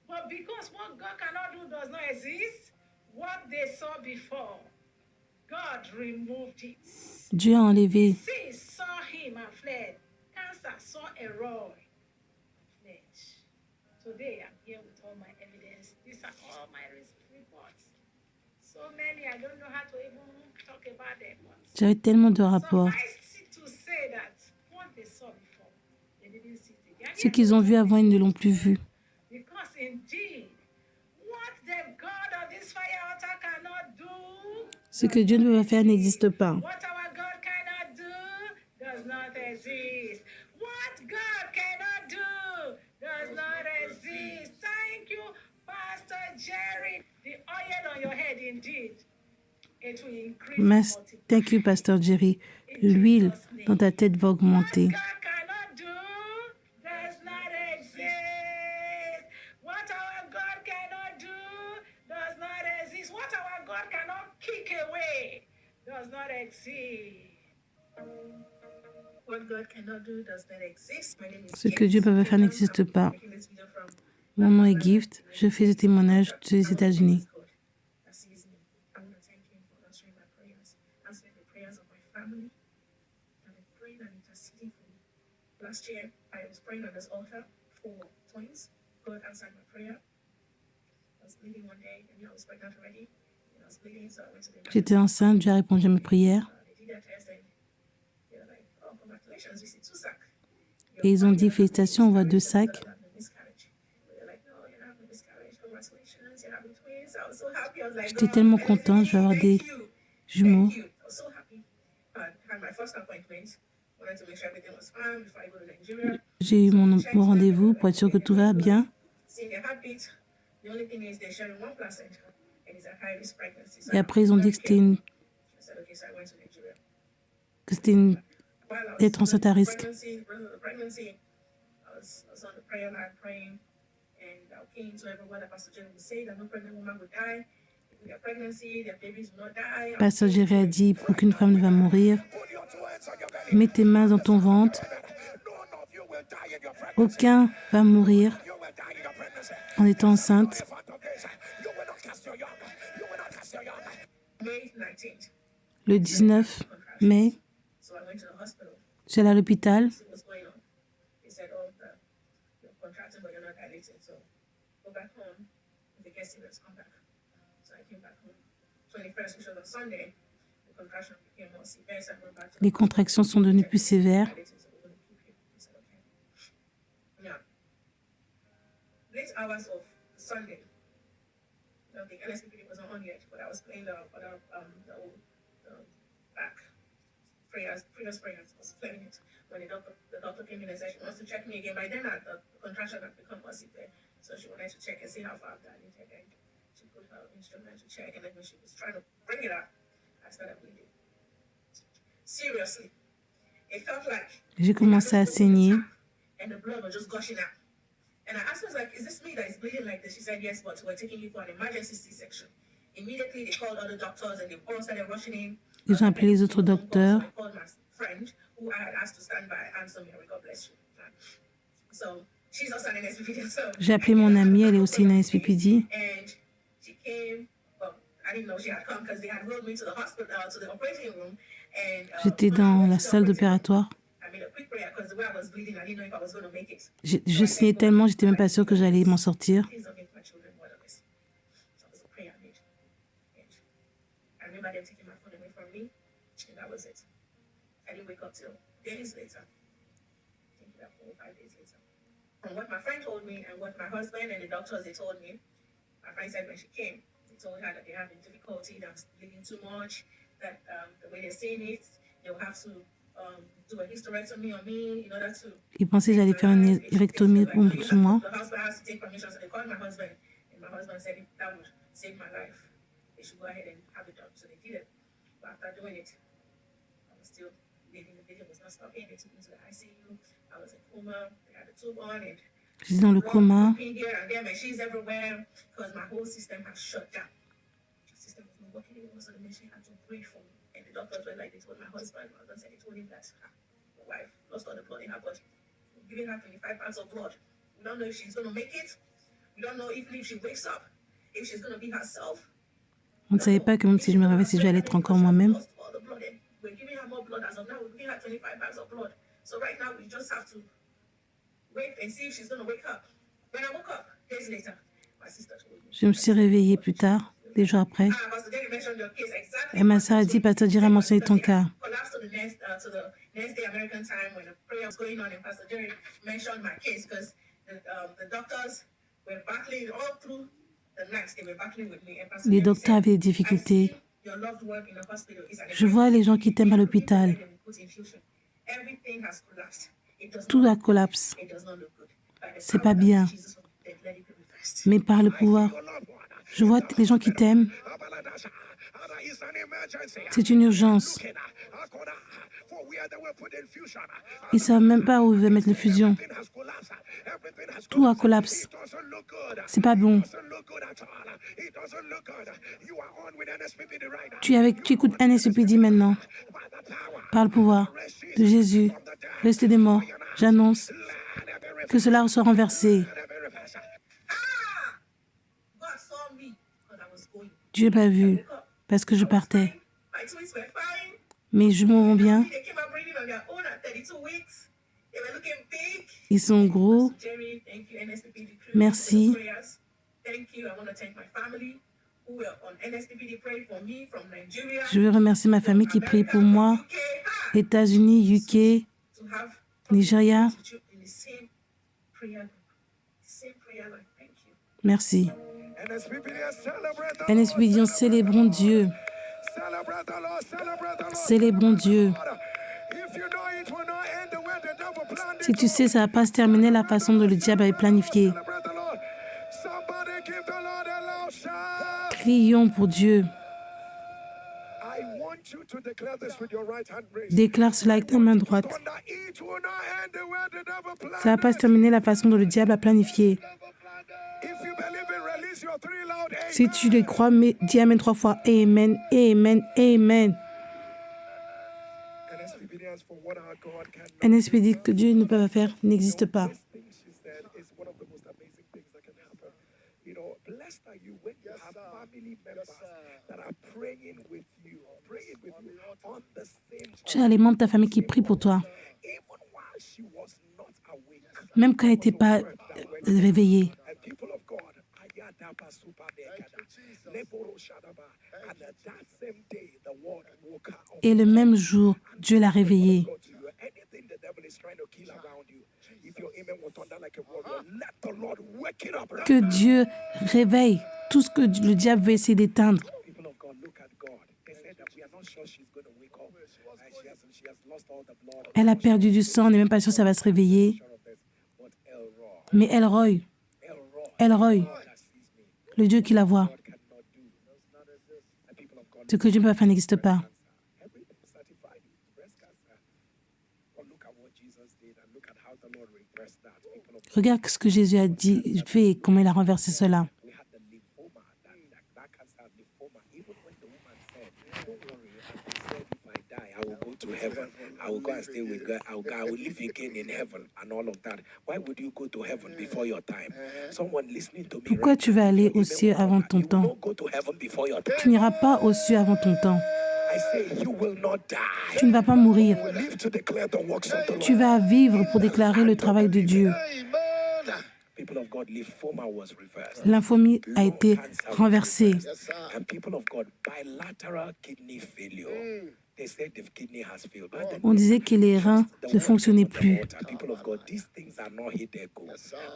But because what God cannot do does not exist, what they saw before, God removed it. Dieu a enlevé. Sin saw him and fled. Cancer saw a roy and fled. Today I'm here with all my evidence. These are all my reports. So many, I don't know how to even talk about them. J'avais tellement de rapports. Suffice to say that what they saw before, they didn't see it again. Ce qu'ils ont vu avant, ils ne l'ont plus vu. Because indeed, what the God of this fire altar cannot do, Ce que Dieu ne peut pas faire n'existe pas. What our God cannot do does not exist. What God cannot do does not exist. Thank you, Pastor Jerry. The oil on your head, indeed, it will increase. Thank you, Pasteur Jerry. L'huile dans ta tête va augmenter. What God cannot do does not exist. What our God cannot do does not exist. What our God cannot kick away does not exist. What God cannot do does not exist. My name is Ce que Dieu peut pas faire n'existe pas. Mon nom est Gift. Je fais ce témoignage des États-Unis. Last year, I was praying on this altar for twins. God answered my prayer. I was bleeding one day, and I was pregnant already. And I was bleeding, so I went to the J'étais enceinte, Dieu a répondu à mes prières. they did their test, and they were like, "Oh, congratulations, we see 2 sacs." Et ils ont dit félicitations, on voit 2 sacs. J'étais tellement contente, je vais avoir des jumeaux. J'ai eu mon rendez-vous pour être sûr que tout va bien. Et après, ils ont dit que c'était être enceinte à risque. Pasteur Jerry a dit aucune femme ne va mourir. Mets tes mains dans ton ventre. Aucun va mourir en étant enceinte. Le 19 mai, j'allais à l'hôpital. Les contractions sont devenues plus sévères. When the doctor came in and said she wants to check me again, by then the contraction had become more severe. So she wanted to check and see how far I've dilated. And she put her instrument to check, and then when she was trying to bring it up, I started bleeding. Seriously, it felt like J'ai commencé à saigner. and the blood was just gushing out. And I asked her, like, is this me that is bleeding like this? She said, yes, but we're taking you for an emergency C-section. Immediately, they called other doctors and they all started rushing in. Ils ont appelé les autres docteurs. I called my friend who I had asked to stand by, Answer Mary, God bless you. So she's also an NSPPD. So J'ai appelé mon amie, elle est aussi une NSPPD. and she came. Well, I didn't know she had come because they had rolled me to the hospital, to the operating room. And J'étais dans la salle d'opératoire. I made a quick prayer because the way I was bleeding, I didn't know if I was going to make it. Je saignais tellement, j'étais même pas sûre que j'allais m'en sortir. Please don't make my children motherless. So that was a prayer I made. And I remember them taking my phone away from me, and that was it. I didn't wake up till days later. I think about 4 or 5 days later. From what my friend told me and what my husband and the doctors they told me, my friend said when she came, they told her that they're having difficulty, that's bleeding too much, that the way they're saying it, they'll have to do a hysterectomy on me in order to. Ils pensaient que j'allais faire une érectomie sur moi. The hospital has to take permission, so they called my husband, and my husband said if that would save my life, they should go ahead and have it done. So they did it. But after doing it, I was still bleeding. The bleeding was not stopping. They took me to the ICU. I was in coma. They had a tube on, and J'étais dans le coma. here and there, machines everywhere, because my whole system has shut down. The system was not working anymore, so the machine had to breathe for me. And the doctors were like, they told my husband said they told him that my wife lost all the blood in her body. We're giving her 25 pounds of blood. We don't know if she's going to make it. We don't know even if she wakes up, if she's going to be herself. On ne savait pas que même si je me réveillais, si j'allais être encore moi-même. We're giving her more blood as of now. We're giving her 25 bags of blood. So right now, we just have to wait and see if she's going to wake up. When I woke up, days later, my sister told me. Je me suis réveillée plus tard, des jours après. Pastor Jerry mentioned your case exactly. Et ma sœur a dit, Pasteur Jerry a mentionné ton cas. Collapsed to the next day American time when the prayer was going on, and Pastor Jerry mentioned my case because the doctors were battling all through the night. They were battling with me. And Pastor Les Jerry docteurs said, avaient des difficultés. your loved one in the hospital is at Je vois les gens qui t'aiment à l'hôpital. Everything has collapsed. It does Tout not, a collapse. it does not look good. By the C'est power pas that bien. Jesus of the dead, let it be reversed. Mais par le pouvoir, je vois les gens qui t'aiment. C'est une urgence. Ils ne savent même pas où ils veulent mettre l'infusion. Tout a collapsé. C'est pas bon. Tu écoutes NSPD maintenant. Par le pouvoir de Jésus, restez des morts. J'annonce que cela soit renversé. God saw me because I was going. Dieu m'a vu parce que je partais. My twins were fine. Mes jumeaux vont bien. They came out breathing on their own at 32 weeks. They were looking big. Ils sont gros. Jerry, thank you, NSPD crew. Merci. for the prayers. Thank you. I want to thank my family who were on NSPD praying for me from Nigeria. Je veux remercier ma famille qui prie pour moi. États-Unis, UK, To have Nigeria. in the same prayer group. Same prayer line. Thank you. Merci. NSPD, célébrons Dieu. Célébrons Dieu. Si tu sais, ça ne va pas se terminer la façon dont le diable avait planifié. Crions pour Dieu. Déclare cela avec ta main droite. Ça ne va pas se terminer la façon dont le diable a planifié. Si tu le crois, dis Amen 3 fois. Amen, Amen, Amen. NSP dit que Dieu ne peut pas faire, n'existe pas. Tu as les membres de ta famille qui prient pour toi. Même quand elle n'était pas réveillée. Et le même jour, Dieu l'a réveillée. Que Dieu réveille tout ce que le diable veut essayer d'éteindre. Elle a perdu du sang, on n'est même pas sûr que ça va se réveiller. Mais Elroy, le Dieu qui la voit, ce que Dieu ne peut pas faire n'existe pas. Regarde ce que Jésus a dit, fait et comment il a renversé cela. I will go and stay with God. I will live again in heaven and all of that. Why would you go to heaven before your time? Someone listening to me. Pourquoi tu vas aller aux cieux avant ton temps? Go to heaven before your time. Tu n'iras pas aux cieux avant ton temps. I say you will not die. Tu ne vas pas mourir. You live to declare the works of the Lord. Tu vas vivre pour déclarer le travail de Dieu. People of God, lymphoma was reversed. L'infomie a été renversée. And people of God, bilateral kidney failure. They said the kidney has failed. On disait que les reins ne fonctionnaient plus. People of God, these things are not hidden.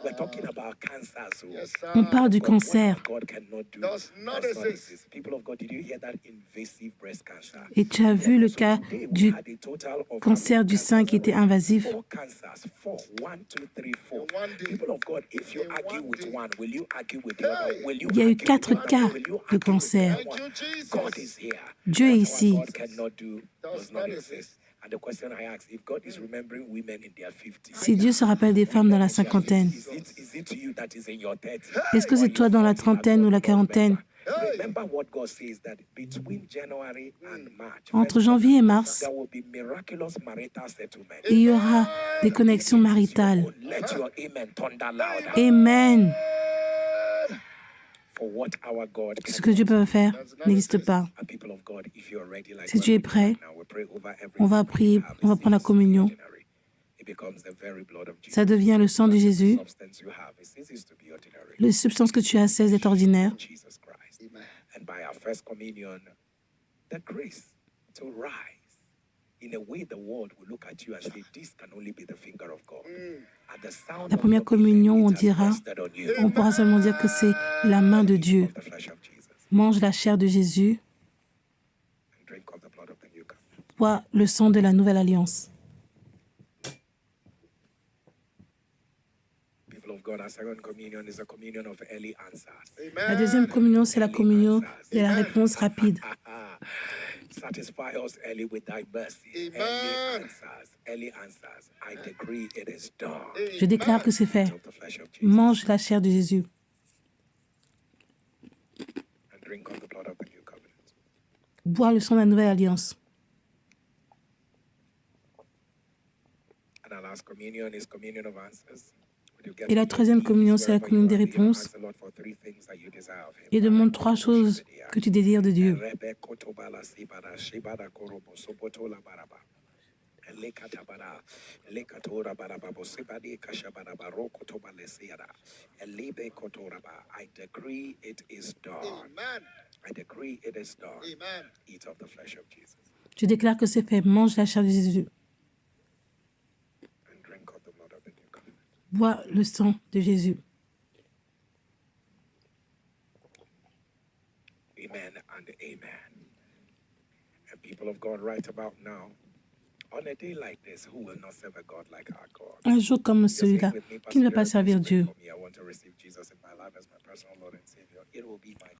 We're talking about cancer. So On parle du cancer. God cannot do. Does not exist. People of God, did you hear that invasive breast cancer? Et tu as vu le cas du cancer du sein qui était invasif. Four cancers. 4. 1, 2, 3, 4. People of God, if you argue with one, will you argue with the other? Will you Il y a eu argue 4 with the cas other? Will you de argue with the cancer. other one? God is here. Dieu est What ici. God cannot do does not exist. And the question I ask, if God is remembering women in their 50s, Si Dieu se rappelle des femmes dans la cinquantaine, is it you that is in your 30s? est-ce que c'est toi dans la trentaine ou la quarantaine? Remember what God says that between January and March, Entre janvier et mars, there will be miraculous marital settlement. il y aura des connexions maritales. Let your amen thunder louder. Amen. For what our God can Ce que Dieu peut faire n'existe pas. do. People of God, if you are ready, like Si tu es prêt, now, we pray over every on va prier, on va prendre la communion. It becomes the very blood of Jesus. Ça devient le sang de Jésus. Substance you have, it ceases to be ordinary. Les substances que tu as cessent d'être ordinaires. Jesus Christ. And by our first communion, the grace to rise. In a way, the world will look at you and say, this can only be the finger of God. At the sound La of première your communion, amen, on it has dira, rested on you. on pourra seulement dire que c'est la main de Dieu. The flesh of Jesus. Mange la chair de Jésus. Bois le sang de la nouvelle alliance. People of God, our second communion is a communion of early answers. La deuxième communion, c'est la communion de la réponse rapide. Satisfy us early with thy mercy. Early answers. I decree it is done. Je déclare que c'est fait. Of the flesh of Jesus. Mange la chair de Jésus And drink of the blood of the new covenant. bois le sang de la nouvelle alliance. And our last communion is communion of answers. Et la troisième communion, c'est la communion des réponses. Et demande 3 choses que tu désires de Dieu. I decree it is done. I decree it is done. Eat of the flesh of Jesus. Je déclare que c'est fait. Mange la chair de Jésus. And drink of the blood of the new covenant. Bois le sang de Jésus. Amen and amen. And people of God, right about now, on a day like this, who will not serve a God like our God? Un jour comme celui-là, qui ne va pas servir Dieu? I want to receive Jesus in my life as my personal Lord and Savior. It will be my